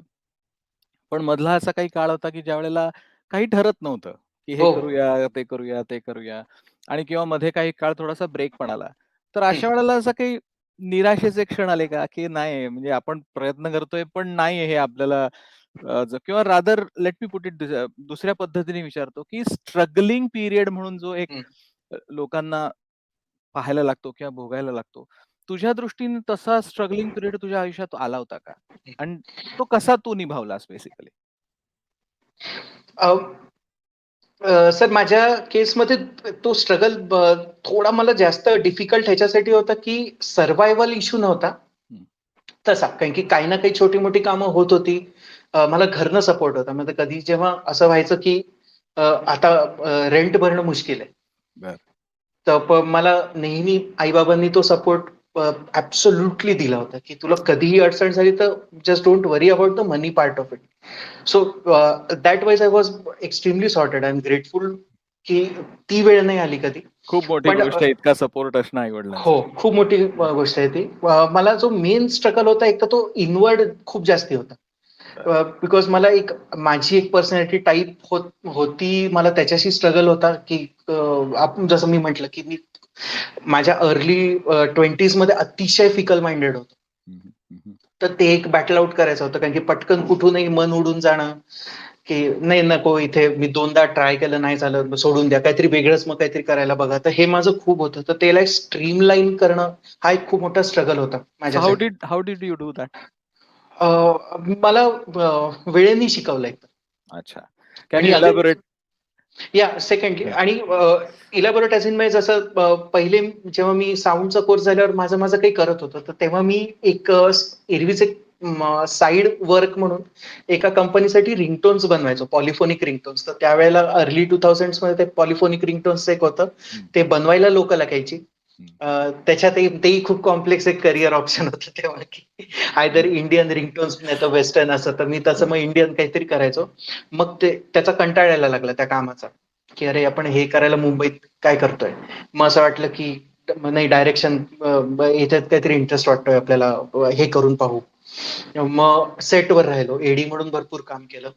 पण मधला असा काही काळ होता, की ज्यावेळेला काही ठरत नव्हतं, की हे हो. करूया, ते करूया, ते करूया आणि किंवा मध्ये काही काळ थोडासा ब्रेक पण आला. तर हं. अशा वेळेला असं काही निराशेचे क्षण आले का, की नाही म्हणजे आपण प्रयत्न करतोय, पण नाही हे आपल्याला किंवा rather let me put it दुसऱ्या पद्धतीने विचारतो, की स्ट्रगलिंग पिरियड म्हणून जो एक हं. लोकांना पाहायला लागतो किंवा भोगायला लागतो. तुझ्या दृष्टीने तसा स्ट्रगलिंग पिरियड तुझ्या आयुष्यात आला होता का? आणि तो कसा तू निभावलास बेसिकली? अ, सर माझ्या केसमध्ये तो स्ट्रगल थोडा मला जास्त डिफिकल्ट ह्याच्यासाठी होता की सर्व्हायव्हल इश्यू नव्हता. हं. तसा. कारण की काही ना काही छोटी-मोठी कामं होत होती. मला घरनं सपोर्ट होता. म्हणजे कधी जेव्हा असं व्हायचं की आता रेंट भरणं मुश्किल आहे. बरं. तर मला नेहमी आई-बाबांनी तो सपोर्ट ॲब्सोल्युटली दिला होता, की तुला कधीही अडचण झाली तर just don't worry about the money part of it. So that wise I was extremely sorted. I am grateful की ती वेळ नाही आली कधी. खूप मोठी पण गोष्ट आहे इतका सपोर्ट असणं हो, आई-वडिलांचा. खूप मोठी गोष्ट आहे ती. मला जो मेन स्ट्रगल होता एक तर तो इनवर्ड खूप जास्ती होता. बरं. बिकॉज मला माझी एक पर्सनॅलिटी टाइप होती. मला त्याच्याशी स्ट्रगल होता, की आपण जसं मी म्हटलं, की मी माझ्या अर्ली 20s मध्ये अतिशय फिकल माइंडेड होतो. हं, हं, हं, हं. तर ते एक बॅटल आउट करायचं होतं, कारण की पटकन कुठूनही मन उडून जाणं, की नाही नको इथे मी 2दा ट्राय केलं नाही झालं, मग सोडून द्या. काहीतरी वेगळंच मग काहीतरी करायला बघा. तर हे माझं खूप होतं. तर त्याला स्ट्रीमलाईन करणं हा एक खूप मोठा स्ट्रगल होता सो हाऊ माझ्यासाठी. Did how did you do that? मला वेळेने शिकवलं एकतर. अच्छा. कॅन आणि यू अगेन इलॅबोरेट? या सेकंडली हां. आणि इलॅबोरेट ॲज इन म्हणजे जसं पहिले जेव्हा मी साऊंडचा कोर्स झाल्यावर माझं माझं काही करत होतो. तर तेव्हा मी एक एरवीच एक साइड वर्क म्हणून एका कंपनीसाठी रिंगटोन्स बनवायचो, पॉलिफोनिक रिंगटोन्स. तर त्यावेळेला अर्ली 2000s मध्ये ते पॉलिफोनिक रिंगटोन्सचं एक होतं. हं, ते बनवायला लोकं लागायची. हं. त्याच्यातही तेही खूप कॉम्प्लेक्स एक करियर ऑप्शन होतं तेव्हा, की आयदर बरं, इंडियन रिंगटोन्स नाही तर वेस्टर्न असं. तर मी तसं बरं. मग इंडियन काहीतरी करायचो. मग ते त्याचा कंटाळा यायला लागला त्या कामाचा, की अरे आपण हे करायला मुंबईत काय करतोय? मग असं वाटलं की नाही डायरेक्शन याच्यात काहीतरी इंटरेस्ट वाटतोय आपल्याला, हे करून पाहू. मग सेटवर राहिलो. एडी म्हणून भरपूर काम केलं.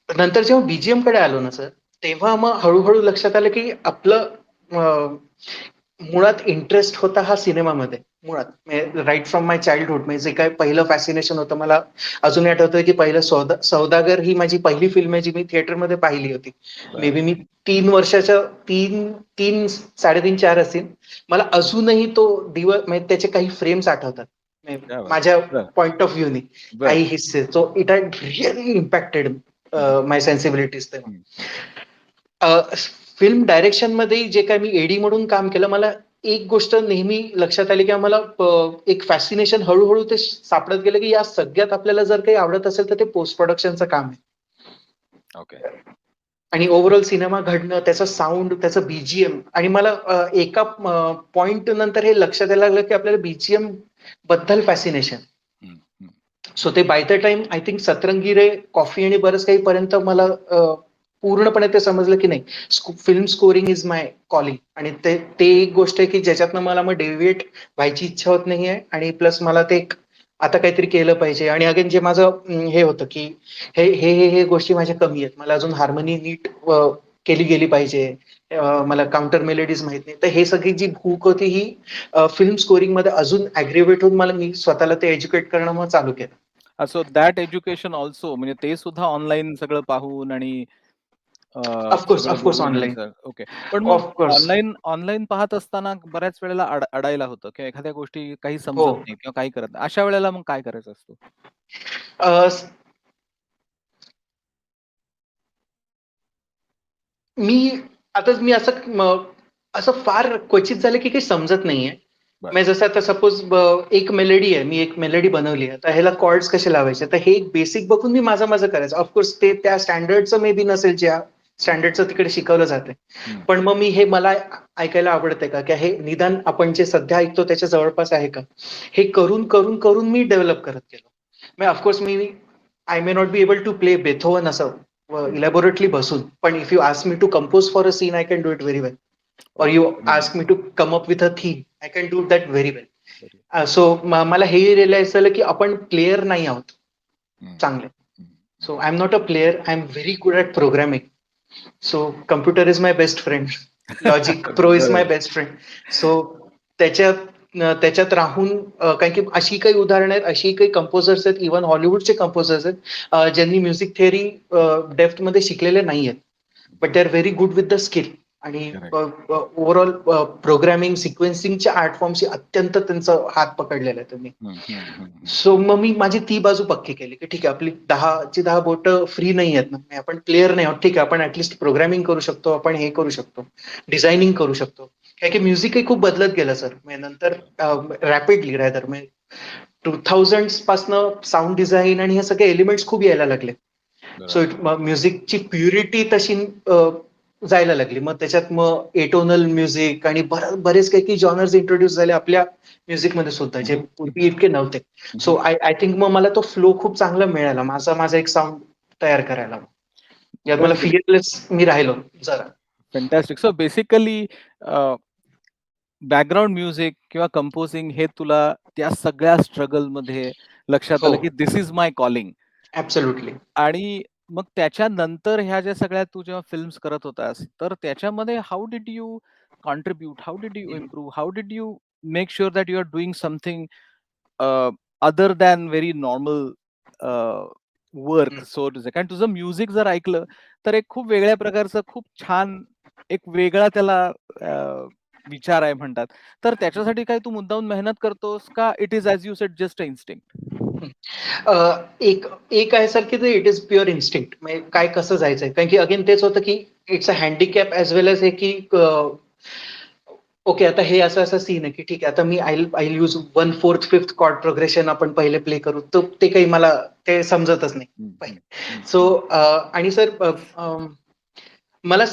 नंतर जेव्हा बीजीएम कडे आलो ना सर, तेव्हा मग हळू लक्षात आलं की आपलं मुळात इंटरेस्ट होता हा सिनेमामध्ये. मुळात राइट फ्रॉम माय चाइल्डहुड म्हणजे जे काही पहिलं फॅसिनेशन होतं मला अजूनही आठवतंय, की पहिलं सौदागर ही माझी पहिली फिल्म आहे जी मी थिएटरमध्ये पाहिली होती. मे बरं. बी मी 3 वर्षाच्या 3, 3, 4 असेल. मला अजूनही तो म्हणजे त्याचे काही फ्रेम्स आठवतात. म्हणजे क्या बात है! माझ्या बरं, पॉइंट ऑफ व्ह्यूनी बरं. काही हिस्से. So it had really impacted हं, हं, माय सेन्सिबिलिटीज तेव्हा. हं, हं. फिल्म डायरेक्शनमध्ये जे काही मी एडी म्हणून काम केलं, मला एक गोष्ट नेहमी लक्षात आली, की आम्हाला एक फॅसिनेशन हळू ते सापडत गेलं, की या सगळ्यात आपल्याला जर काही आवडत असेल, तर ते पोस्ट प्रोडक्शनचं काम आहे. ओके. आणि ओव्हरऑल सिनेमा घडणं, त्याचा साउंड, त्याचं बीजीएम आणि मला एका पॉइंट नंतर हे लक्षात यायला लागलं, की आपल्याला बीजीएम बद्दल फॅसिनेशन. हं, हं. सो ते by the time I think सतरंगी रे, कॉफी आणि बरंच काही पर्यंत मला पूर्णपणे ते समजलं की नाही, film scoring is my calling. आणि ते ते एक गोष्ट आहे की ज्याच्यातनं मला मग डेव्हिएट व्हायची इच्छा होत नाहीये आणि प्लस मला ते एक आता काहीतरी केलं पाहिजे. आणि अगेन जे माझं हे होतं की हे गोष्टी माझ्या कमी आहेत. मला अजून हार्मनी नीट केली गेली पाहिजे. मला काउंटर मेलोडीज माहित नाही. तर हे सगळी जी भूक होती ही फिल्म स्कोरिंगमध्ये अजून ॲग्रिव्हेट होऊन मला मी स्वतःला ते एज्युकेट करणं मग चालू केलं. सो दॅट एज्युकेशन अल्सो म्हणजे ते सुद्धा ऑनलाईन सगळं पाहून आणि अ, ऑफकोर्स, सगळं ऑफकोर्स बघूनच ऑनलाईन. ओके. पण मग ऑफकोर्स. ऑनलाईन ऑनलाईन पाहत असताना बऱ्याच वेळेला अडायला होतं किंवा एखाद्या गोष्टी काही हो. समजत नाही किंवा काही करत नाही. अशा वेळेला मग काय करायचं असतं? अ, मी मी असं फार क्वचित झालं की काही समजत नाहीये. बरं. म्हणजे जसं आता सपोज एक मेलोडी आहे. मी एक मेलोडी बनवली आहे. तर ह्याला कॉर्ड्स कसे लावायचे? तर हे एक बेसिक बघून मी माझं करायचं. ऑफकोर्स ते त्या स्टँडर्डचं मे बी नसेल, ज्या हं, स्टँडर्डचं तिकडे शिकवलं जातंय. हं. पण मग मी हे मला ऐकायला आवडतंय का? की हे निदान आपण जे सध्या ऐकतो त्याच्या जवळपास आहे का? हे करून मी डेव्हलप करत गेलो. म्हणजे of course I may not be able to play Beethoven असं हं. इलॅबोरेटली बसून. पण if you ask me to compose for a scene, I can do it very well. और ओके. यू हं. Ask me to come up with a theme, I can do that very well. बरोबर. So मला हेही realise झालं, की आपण player नाही आहोत हं, चांगले. हं, हं. So I am not a player. I am very good at programming. So computer is my best friend. Logic Pro is my बरोबर. Best friend. सो त्याच्यात राहून कारण की अशी काही उदाहरणं आहेत, अशी काही कंपोजर्स आहेत, इव्हन हॉलिवूडचे कंपोजर्स आहेत, ज्यांनी म्युझिक थिअरी डेप्थमध्ये शिकलेले नाहीयेत. But they are very good with the skill. आणि करेक्ट. ओव्हरऑल प्रोग्रामिंग, सिक्वेन्सिंगच्या आर्ट फॉर्मशी अत्यंत त्यांचा हात पकडलेला आहे त्यांनी. हं, हं, हं, हं. सो मग मी माझी ती बाजू पक्की केली, की ठीक आहे आपली 10ची 10 बोटं फ्री नाही आहेत ना. म्हणजे आपण प्लेयर नाही आहोत. ठीक आहे आपण ऍटलीस्ट प्रोग्रामिंग करू शकतो, आपण हे करू शकतो, डिझायनिंग करू शकतो. काय की म्युझिकही खूप बदलत गेलं सर. म्हणजे नंतर रॅपिडली रादर 2000s पासनं साऊंड डिझाईन आणि हे सगळे एलिमेंट्स खूप यायला लागले. सो बरोबर. म्युझिकची प्युरिटी तशी जायला लागली. मग त्याच्यात मग एटोनल म्युझिक आणि बरेच काही काही जॉनर्स इंट्रोड्यूस झाले आपल्या म्युझिकमध्ये सुद्धा, जे हं, पूर्वी इतके नव्हते. हं. सो आय थिंक मग मला तो फ्लो खूप चांगला मिळाला, माझा एक साऊंड तयार करायला. यात मला दॅट्स ग्रेट. फिअरलेस मी राहिलो जरा. Fantastic. So basically background music किंवा कंपोजिंग हे तुला त्या सगळ्या स्ट्रगलमध्ये लक्षात हो, आलं, की this is my calling. Absolutely. आणि मग त्याच्यानंतर ह्या ज्या सगळ्या तू जेव्हा फिल्म्स करत होतास, तर त्याच्यामध्ये how did you contribute? How did you improve? How did you make sure that you are doing something other than very normal work so to say? कारण तुझं म्युझिक जर ऐकलं, तर एक खूप वेगळ्या प्रकारचं खूप छान एक वेगळा त्याला विचार आहे म्हणतात. तर त्याच्यासाठी काय तू मुद्दामून मेहनत करतोस का it is as you sed just a instinct? एक एक आहे सर, की ते इट इज प्युअर इन्स्टिंक्ट. म्हणजे काय कसं जायचंय, कारण की अगेन तेच होतं, की it's a handicap as well as हे, की ओके आता हे असं असं सीन आहे, की ठीक आहे आता मी I use 1/4 5th chord progression आपण पहिले प्ले करू, तर ते काही मला ते समजतच नाही हं, हं, पहिले. हं, सो हं. आणि सर मला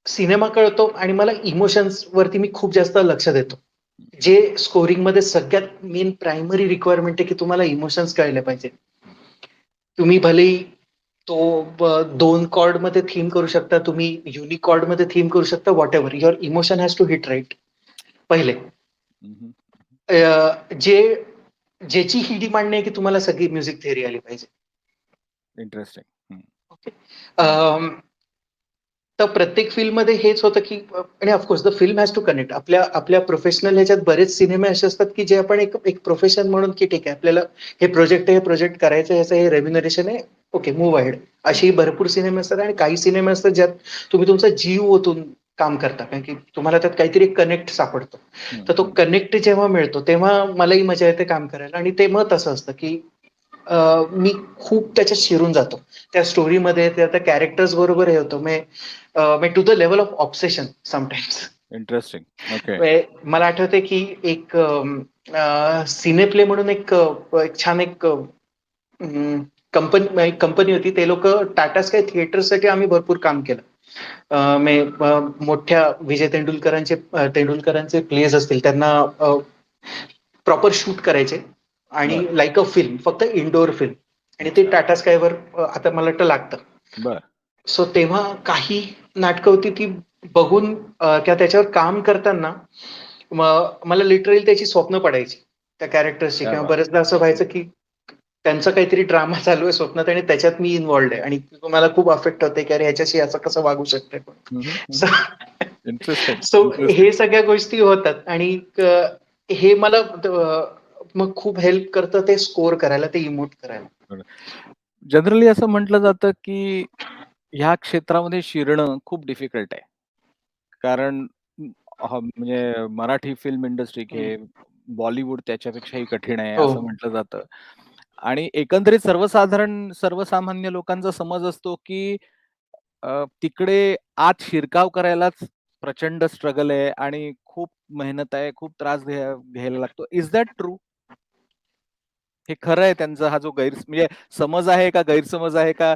सिनेमा कळतो आणि मला इमोशन्स वरती मी खूप जास्त लक्ष देतो. जे स्कोरिंग मध्ये सगळ्यात मेन प्रायमरी रिक्वायरमेंट आहे, की तुम्हाला इमोशन्स कळले पाहिजे. तुम्ही भलेही तो 2 कॉर्ड मध्ये थीम करू शकता, तुम्ही युनिक कॉर्ड मध्ये थीम करू शकता, whatever your emotion has to hit right पहिले. हं, हं. जे ज्याची ही डिमांड नाही, की तुम्हाला सगळी म्युझिक थिअरी आली पाहिजे. इंटरेस्टिंग. हं. ओके. तर प्रत्येक फिल्ममध्ये हेच होतं, की आणि of course the film has to connect. आपल्या आपल्या प्रोफेशनल ह्याच्यात बरेच सिनेमे असे असतात, की जे आपण एक एक प्रोफेशन म्हणून, की ठीक आहे आपल्याला हे प्रोजेक्ट आहे, हे प्रोजेक्ट करायचं आहे, ह्याचं हे रेम्युनरेशन आहे, ओके मूव्ह अहेड. अशी भरपूर सिनेमे असतात आणि काही सिनेमे असतात ज्यात तुम्ही तुमचा जीव ओतून काम करता, कारण की तुम्हाला त्यात काहीतरी कनेक्ट सापडतो. हं, तर तो हं. कनेक्ट जेव्हा मिळतो, तेव्हा मलाही मजा येते काम करायला. आणि ते मत असं असतं, की मी खूप त्याच्यात शिरून जातो. त्या स्टोरीमध्ये त्या कॅरेक्टर्स बरोबर हे होतो. To the level of obsession sometimes. Interesting. Okay. मला आठवतंय, की एक सिनेप्ले म्हणून एक छान एक कंपनी होती. ते लोकं टाटा स्काय थिएटरसाठी आम्ही भरपूर काम केलं. मोठ्या विजय तेंडुलकरांचे प्लेज असतील, त्यांना प्रॉपर शूट करायचे आणि बरं, लाईक अ फिल्म, फक्त इंडोर फिल्म. आणि ते अच्छा. टाटा स्कायवर आता मला वाटतं लागतं. बरं. सो तेव्हा काही नाटकं होती ती बघून त्याच्यावर काम करताना मला लिटरली त्याची स्वप्न पडायची त्या कॅरेक्टर्सची, क्या किंवा बात बरेचदा असं व्हायचं, की त्यांचं काहीतरी ड्रामा चालू आहे स्वप्नात आणि त्याच्यात मी इन्व्हॉल्ड आहे आणि मला खूप अफेक्ट होते, की अरे ह्याच्याशी असं कसं वागू शकते. है! हं, हं, हं. So interesting, so interesting. हे सगळ्या गोष्टी होतात आणि हे मला मग खूप हेल्प करतं ते स्कोर करायला, ते इमोट करायला. बरं. जनरली असं म्हटलं जातं, की ह्या क्षेत्रामध्ये शिरणं खूप डिफिकल्ट आहे. कारण म्हणजे मराठी फिल्म इंडस्ट्री हम्म. घे, बॉलिवूड त्याच्यापेक्षाही कठीण आहे हो. असं म्हटलं जातं. आणि एकंदरीत सर्वसामान्य लोकांचा समज असतो, की तिकडे आत शिरकाव करायलाच प्रचंड स्ट्रगल आहे आणि खूप मेहनत आहे, खूप त्रास घ्यायला लागतो. इस दॅट ट्रू? हे खरं आहे त्यांचा हा जो म्हणजे समज आहे का गैरसमज आहे का?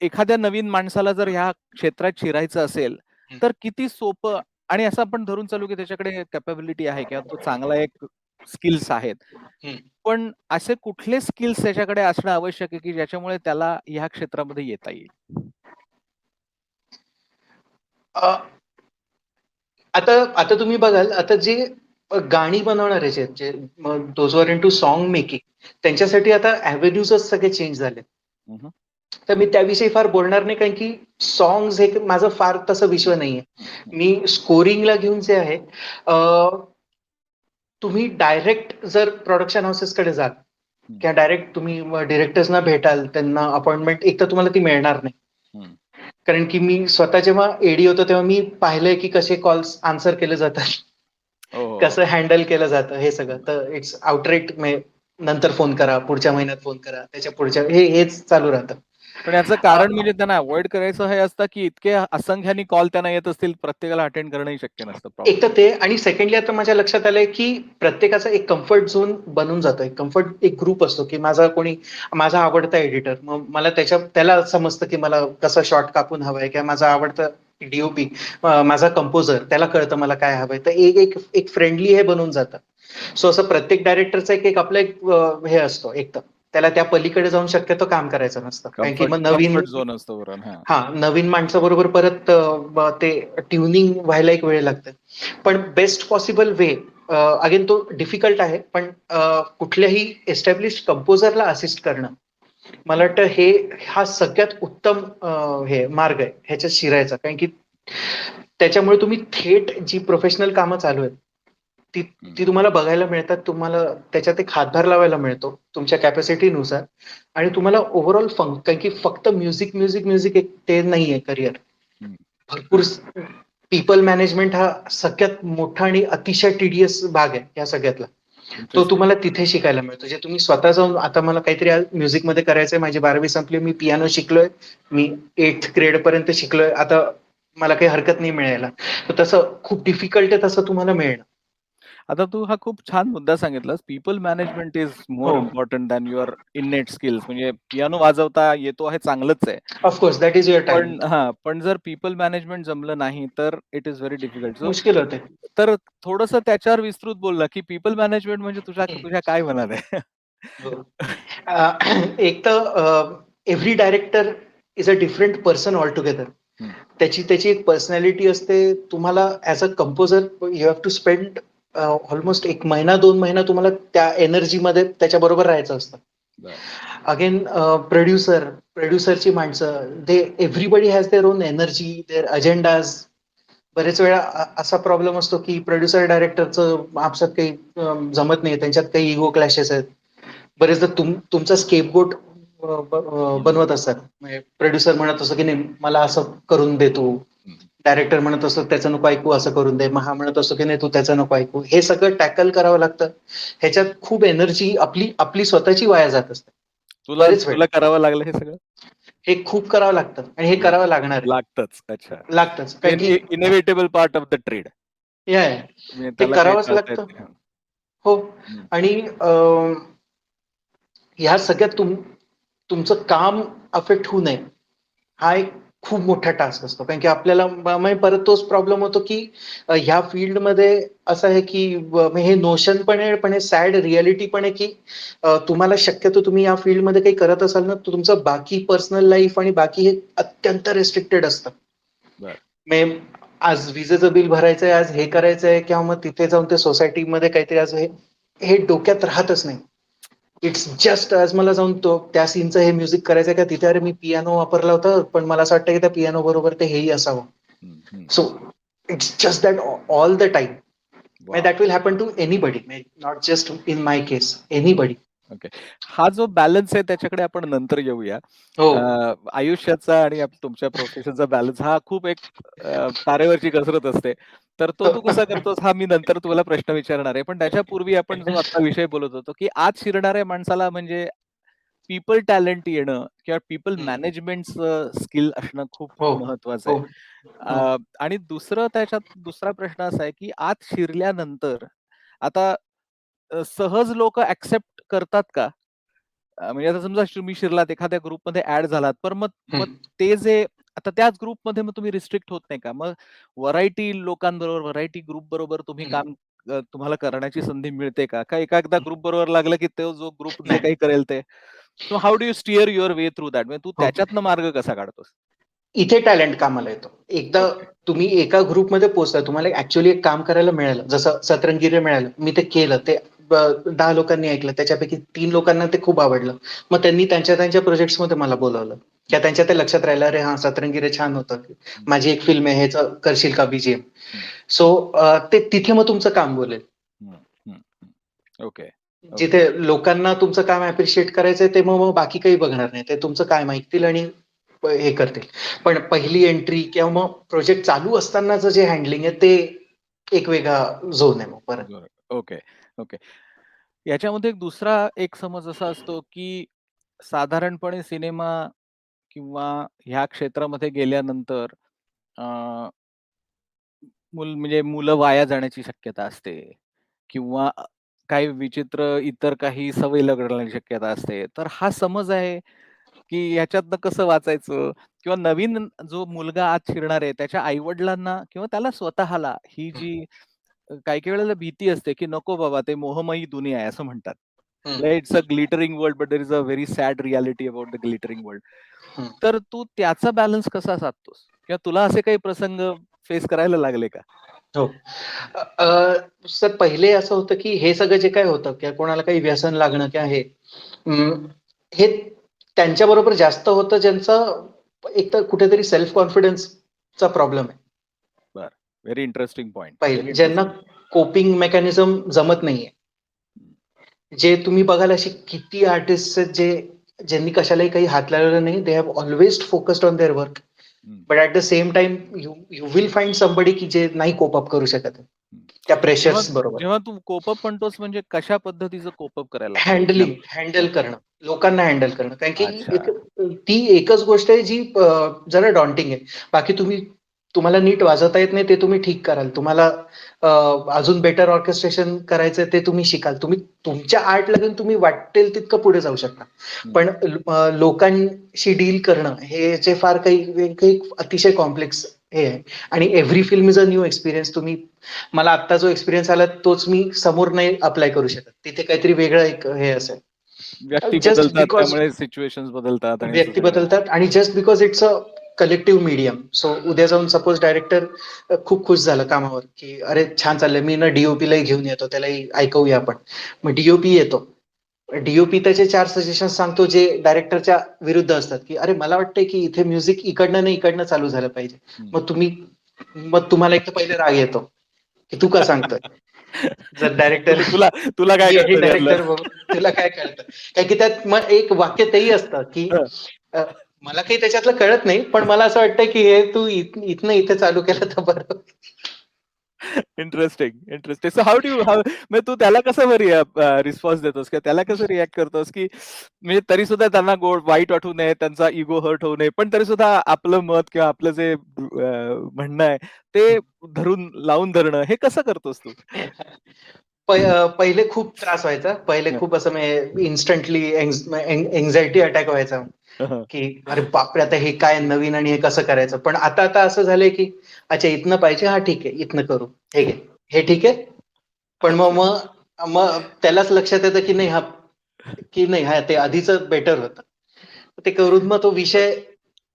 एखाद्या नवीन माणसाला जर ह्या क्षेत्रात शिरायचं असेल, तर किती सोपं आणि असं आपण धरून चालू की त्याच्याकडे कॅपॅबिलिटी आहे किंवा तो चांगला एक स्किल्स आहेत. हम्म. पण असे कुठले स्किल्स त्याच्याकडे असणं आवश्यक आहे, की ज्याच्यामुळे त्याला ह्या क्षेत्रामध्ये येता येईल? अ, आता आता तुम्ही बघाल, आता जे गाणी बनवणारे जे those are into song making, त्यांच्यासाठी आता अव्हेन्यूजच सगळे चेंज झाले. हं, हं. तर मी त्याविषयी फार बोलणार नाही, कारण की सॉंग्स हे माझं फार तसं विश्व नाहीये. मी स्कोरिंगला घेऊन जे आहे, तुम्ही डायरेक्ट जर प्रोडक्शन हाऊसेसकडे जाल किंवा डायरेक्ट तुम्ही डिरेक्टर्सना भेटाल, त्यांना अपॉइंटमेंट एक तर तुम्हाला ती मिळणार नाही. कारण की मी स्वतः जेव्हा एडी होतो, तेव्हा मी पाहिलंय, की कसे कॉल्स आन्सर केले जातात. हो, हो, हो. कसं हँडल केलं जातं हे सगळं. तर इट्स आउटरेट, नंतर फोन करा, पुढच्या महिन्यात फोन करा, त्याच्या पुढच्या हेच चालू राहतं. पण याचं कारण म्हणजे त्यांना अव्हॉइड करायचं हे असतं, की इतके असंख्याने कॉल त्यांना येत असतील, प्रत्येकाला अटेंड करणंही शक्य नसतं एक तर प्रॉब्लेम. ते आणि सेकंडली आता माझ्या लक्षात आलंय, की प्रत्येकाचा एक कम्फर्ट झोन बनून जातो. एक ग्रुप असतो, की माझा आवडता एडिटर. मग मला त्याला समजतं, की मला कसं शॉट कापून हवंय किंवा माझा आवडता डी माझा कंपोजर त्याला कळतं मला काय हवंय. तर एक एक एक फ्रेंडली हे बनून जातं. सो असं प्रत्येक डायरेक्टरचा आपला हे असतो एक तर. त्याला त्या पलीकडे जाऊन शक्यतो काम करायचं नसतं. कारण की कम्फर्ट मग नवीन कम्फर्ट झोन असतो वरून. हां. नवीन माणसाबरोबर परत ते ट्युनिंग व्हायला एक वेळ लागते. पण बेस्ट पॉसिबल वे अगेन तो डिफिकल्ट आहे, पण कुठल्याही एस्टॅब्लिश कंपोजरला असिस्ट करणं, मला हं, वाटतं हा सगळ्यात उत्तम हे मार्ग आहे ह्याच्यात शिरायचा. कारण की त्याच्यामुळे तुम्ही थेट जी प्रोफेशनल कामं चालू आहेत, ती हं. ती तुम्हाला बघायला मिळतात. तुम्हाला त्याच्यात एक हातभार लावायला मिळतो तुमच्या कॅपॅसिटीनुसार आणि तुम्हाला ओव्हरऑल कारण की फक्त म्युझिक, म्युझिक, म्युझिक ते नाहीये करिअर. हं. भरपूर पीपल मॅनेजमेंट हा सगळ्यात मोठा आणि अतिशय टीडियस भाग आहे या सगळ्यातला. तो इंटरेस्टिंग. तुम्हाला तिथे शिकायला मिळतो. जे तुम्ही स्वतः जाऊन आता मला काहीतरी म्युझिकमध्ये करायचंय. माझी 12वी संपली. मी पियानो शिकलोय. मी 8th ग्रेड पर्यंत शिकलोय. आता मला काही हरकत नाही मिळायला. तर तसं खूप डिफिकल्ट आहे तसं तुम्हाला मिळणं. आता तू हा खूप छान मुद्दा सांगितलास. पीपल मॅनेजमेंट इज मोर हो. Important than your इनेट skills. म्हणजे पियानो वाजवता येतो आहे चांगलंच आहे. Of course that is your पण टॅलेंट. हां, पण जर पीपल मॅनेजमेंट जमलं नाही, तर it is very difficult. So मुश्किल होते. तर थोडंसं त्याच्यावर विस्तृत बोलला, की पीपल मॅनेजमेंट म्हणजे तुझ्या तुझ्या काय मनात आहे? हो. एक तर every director is a different person all together. हं, त्याची एक पर्सनॅलिटी असते. तुम्हाला as a composer you have to spend almost 1 महिना, 2 महिना तुम्हाला त्या एनर्जीमध्ये त्याच्याबरोबर राहायचं असतं. बरं. अगेन प्रोड्युसरची माणसं, everybody has their own energy, their agendas. बरेच वेळा असा प्रॉब्लेम असतो, की प्रोड्युसर डायरेक्टरचं आपसात काही जमत नाही. त्यांच्यात काही इगो क्लॅशेस आहेत. बरेचदा तुमचा स्केपगोट हं, बनवत असतात. म्हणजे प्रोड्युसर म्हणत असतो, की नाही मला असं करून दे तू. हं. डायरेक्टर म्हणत असतो त्याचं नको ऐकू, असं करून दे. मग हा म्हणत असतो, की नाही तू त्याचं नको ऐकू. हे सगळं टॅकल करावं लागतं. ह्याच्यात खूप एनर्जी आपली आपली स्वतःची वाया जात असते. तुला बरेच वेळ. तुला करावं लागलं हे सगळं? हे खूप करावं लागतं आणि हे बरं. करावं लागणार आहे. लागतंच. अच्छा. लागतंच. कारण की inevitable part of the trade. हे आहे. म्हणजे ते त्याला काही करावंच टाळता येत लागतं. नाही. हो. हं. आणि ह्या सगळ्यात तुमचं काम अफेक्ट होऊ नये, हा एक खूप मोठा टास्क असतो. कारण की आपल्याला मग परत तोच प्रॉब्लेम होतो, की ह्या फील्डमध्ये असं आहे, की हे नोशन पण आहे, पण हे सॅड रिअलिटी पण आहे, की तुम्हाला शक्यतो तुम्ही या फील्डमध्ये काही करत असाल ना, तर तुमचं बाकी पर्सनल लाईफ आणि बाकी हे अत्यंत रिस्ट्रिक्टेड असतं. बरं. म्हणजे आज विजेचं बिल भरायचंय, आज हे करायचंय किंवा मग तिथे जाऊन ते सोसायटीमध्ये काहीतरी आज हे हे डोक्यात राहतच नाही. इट्स जस्ट आज मला जाऊन त्या सीनचं हे म्युझिक करायचंय का तिथे अरे मी पियानो वापरला होता, पण मला असं वाटतं की त्या पियानो बरोबर ते हेही असावं. हं, हं. So it's just that all the time. Wow! That will happen to anybody, not just in my case, anybody. Okay. हा जो बॅलन्स आहे त्याच्याकडे आपण नंतर येऊया. हो. आयुष्याचा आणि तुमच्या प्रोफेशनचा बॅलन्स हा खूप एक तारेवरची कसरत असते. तर तो तू कसा करतोस हा मी नंतर तुला प्रश्न विचारणार आहे. पण त्याच्यापूर्वी आपण जो आता विषय बोलत होतो, की आत शिरणाऱ्या माणसाला म्हणजे पीपल टॅलेंट येणं किंवा पीपल हम्म. मॅनेजमेंटचं स्किल असणं खूप हो. महत्वाचं हो. आहे. हो. आणि त्याच्यात दुसरा प्रश्न असा आहे, की आत शिरल्यानंतर आता सहज लोकं एक्सेप्ट करतात का? म्हणजे आता समजा तुम्ही शिरलात एखाद्या ग्रुपमध्ये ॲड झालात, तर मग मग हम्म. ते जे आता त्याच ग्रुपमध्ये मग तुम्ही रिस्ट्रिक्ट होत नाही का? मग व्हरायटी लोकांबरोबर, व्हरायटी ग्रुप बरोबर तुम्ही हम्म. काम तुम्हाला करण्याची संधी मिळते का? का एका ग्रुप बरोबर लागलं, की तो जो ग्रुप जे नाही. काही करेल ते. So how do you steer your way through that? म्हणजे तू हो. त्याच्यातनं मार्ग कसा काढतोस? इथे टॅलेंट कामाला येतो. एकदा ओके. तुम्ही एका ग्रुपमध्ये पोहोचला, तुम्हाला ॲक्चुअली एक काम करायला मिळालं. जसं सतरंगीरे मिळालं. मी ते केलं. ते 10 लोकांनी ऐकलं. त्याच्यापैकी 3 लोकांना ते खूप आवडलं. मग त्यांनी त्यांच्या त्यांच्या प्रोजेक्ट्समध्ये मला बोलावलं. हं, किंवा त्यांच्या ते लक्षात राहिलं, "अरे हां, सतरंगीरे छान होतं. हं, माझी एक फिल्म आहे, ह्याचं करशील का बी हं, सो ते तिथे मग तुमचं काम बोलेल. हं, हं, हं. Okay, okay. जिथे लोकांना तुमचं काम ॲप्रिशिएट करायचंय, ते मग मग बाकी काही बघणार नाही. ते तुमचं काम ऐकतील आणि हे करतील. पण पहिली एंट्री किंवा मग प्रोजेक्ट चालू असतानाचं जे हँडलिंग आहे, ते एक वेगळा झोन आहे मग परत. बरं. Okay, okay. याच्यामध्ये एक दुसरा एक समज असा असतो, की साधारणपणे सिनेमा किंवा ह्या क्षेत्रामध्ये गेल्यानंतर म्हणजे मुलं वाया जाण्याची शक्यता असते किंवा काही विचित्र इतर काही सवयी लागण्याची शक्यता असते. तर हा समज आहे, की ह्याच्यातनं कसं वाचायचं किंवा नवीन जो मुलगा आत शिरणार आहे, त्याच्या आई-वडिलांना किंवा त्याला स्वतःला ही हं, जी काही-काही वेळेला भीती असते, की नको बाबा ते मोहमयी दुनिया आहे असं म्हणतात. हं, it's a glittering world, but there is a very sad reality about the glittering world. हं. तर तू त्याचा बॅलन्स कसा साधतोस? किंवा तुला असे काही प्रसंग फेस करायला लागले का? हो. सर पहिले असं होतं, की हे सगळं जे काही होतं किंवा कोणाला काही व्यसन लागणं किंवा हे हे त्यांच्याबरोबर जास्त होतं ज्यांचं एक तर कुठेतरी सेल्फ कॉन्फिडन्सचा प्रॉब्लेम आहे. बरं. Very interesting point. व्हेरी पहिले ज्यांना इंटरेस्टिंग. कोपिंग मेकॅनिझम जमत नाहीये. जे तुम्ही बघाल असे किती आर्टिस्ट आहेत ज्यांनी कशालाही काही हात लावलेला नाही. They have always focused on their work. But at the same time you you will find somebody की जे नाही कोप अप करू शकत आहे. त्या जेव्हा प्रेशर्स बरोबर. जेव्हा तू कोप अप म्हणतोस म्हणजे कशा पद्धतीचं कोप अप करायला लागतं? हँडल करणं, लोकांना हँडल करणं. कारण की अच्छा. ती एकच गोष्ट आहे जी जरा डॉन्टिंग आहे. बाकी तुम्हाला नीट वाजवता येत नाही ते तुम्ही ठीक कराल. तुम्हाला अजून बेटर ऑर्केस्ट्रेशन करायचंय ते तुम्ही शिकाल. तुम्ही तुमच्या आर्टला घेऊन तुम्ही वाटेल तितकं पुढे जाऊ शकता. हं. पण लोकांशी डील करणं हे जे फार काही अतिशय कॉम्प्लेक्स हे आहे आणि every film is a new experience. मला आत्ता जो एक्सपिरियन्स आला तोच मी समोर नाही अप्लाय करू शकत. तिथे काहीतरी वेगळं एक हे असेल. व्यक्ती जस्ट बदलतात, बिकॉज त्यामुळे सिच्युएशन्स बदलतात आणि असं व्यक्ती सगळं. बदलतात आणि just because it's a collective medium. So उद्या जाऊन सपोज डायरेक्टर खूप खुश झालं कामावर, की अरे छान चाललंय, मी ना डीओपीलाही घेऊन येतो, त्यालाही ऐकवूया आपण. मग डीओपी येतो. डीओपी त्याचे 4 सजेशन सांगतो जे डायरेक्टरच्या विरुद्ध असतात, की अरे मला वाटतंय की इथे म्युझिक इकडनं नाही इकडनं चालू झालं पाहिजे. हं. मग तुम्हाला एक तर पहिले राग येतो, की तू का सांगतोय? जर डायरेक्टर तुला तुला काय मी आहे कळतं त्यातलं? डायरेक्टर बाबा, तुला काय कळतं? कारण की त्यात मग एक वाक्य तेही असतं, की हं. अ, मला काही त्याच्यातलं कळत नाही, पण मला असं वाटतं, की हे तू इथनं इथे चालू केलं तर बरं होईल. Interesting, interesting. सो म्हणजे तू त्याला कसं रिस्पॉन्स देतोस किंवा त्याला कसं रिएक्ट करतोस, की म्हणजे तरी सुद्धा त्यांना वाईट वाटू नये, त्यांचा इगो हर्ट होऊ नये, पण तरी सुद्धा आपलं मत किंवा आपलं जे म्हणणं आहे, ते लावून धरणं, हे कसं करतोस तू? पहिले खूप त्रास व्हायचा. पहिले हं. खूप असं म्हणजे इन्स्टंटली अटॅक व्हायचा, हं. की अरे बापरे! आता हे काय नवीन आणि हे कसं करायचं? पण आता असं झालंय, की अच्छा इथनं पाहिजे, हां ठीक आहे, इथनं करू. हे घे. हे ठीक आहे. पण मग अच्छा. मग मग त्यालाच लक्षात येतं, की नाही हां, ते आधीचं बेटर होतं. ते करून मग तो विषय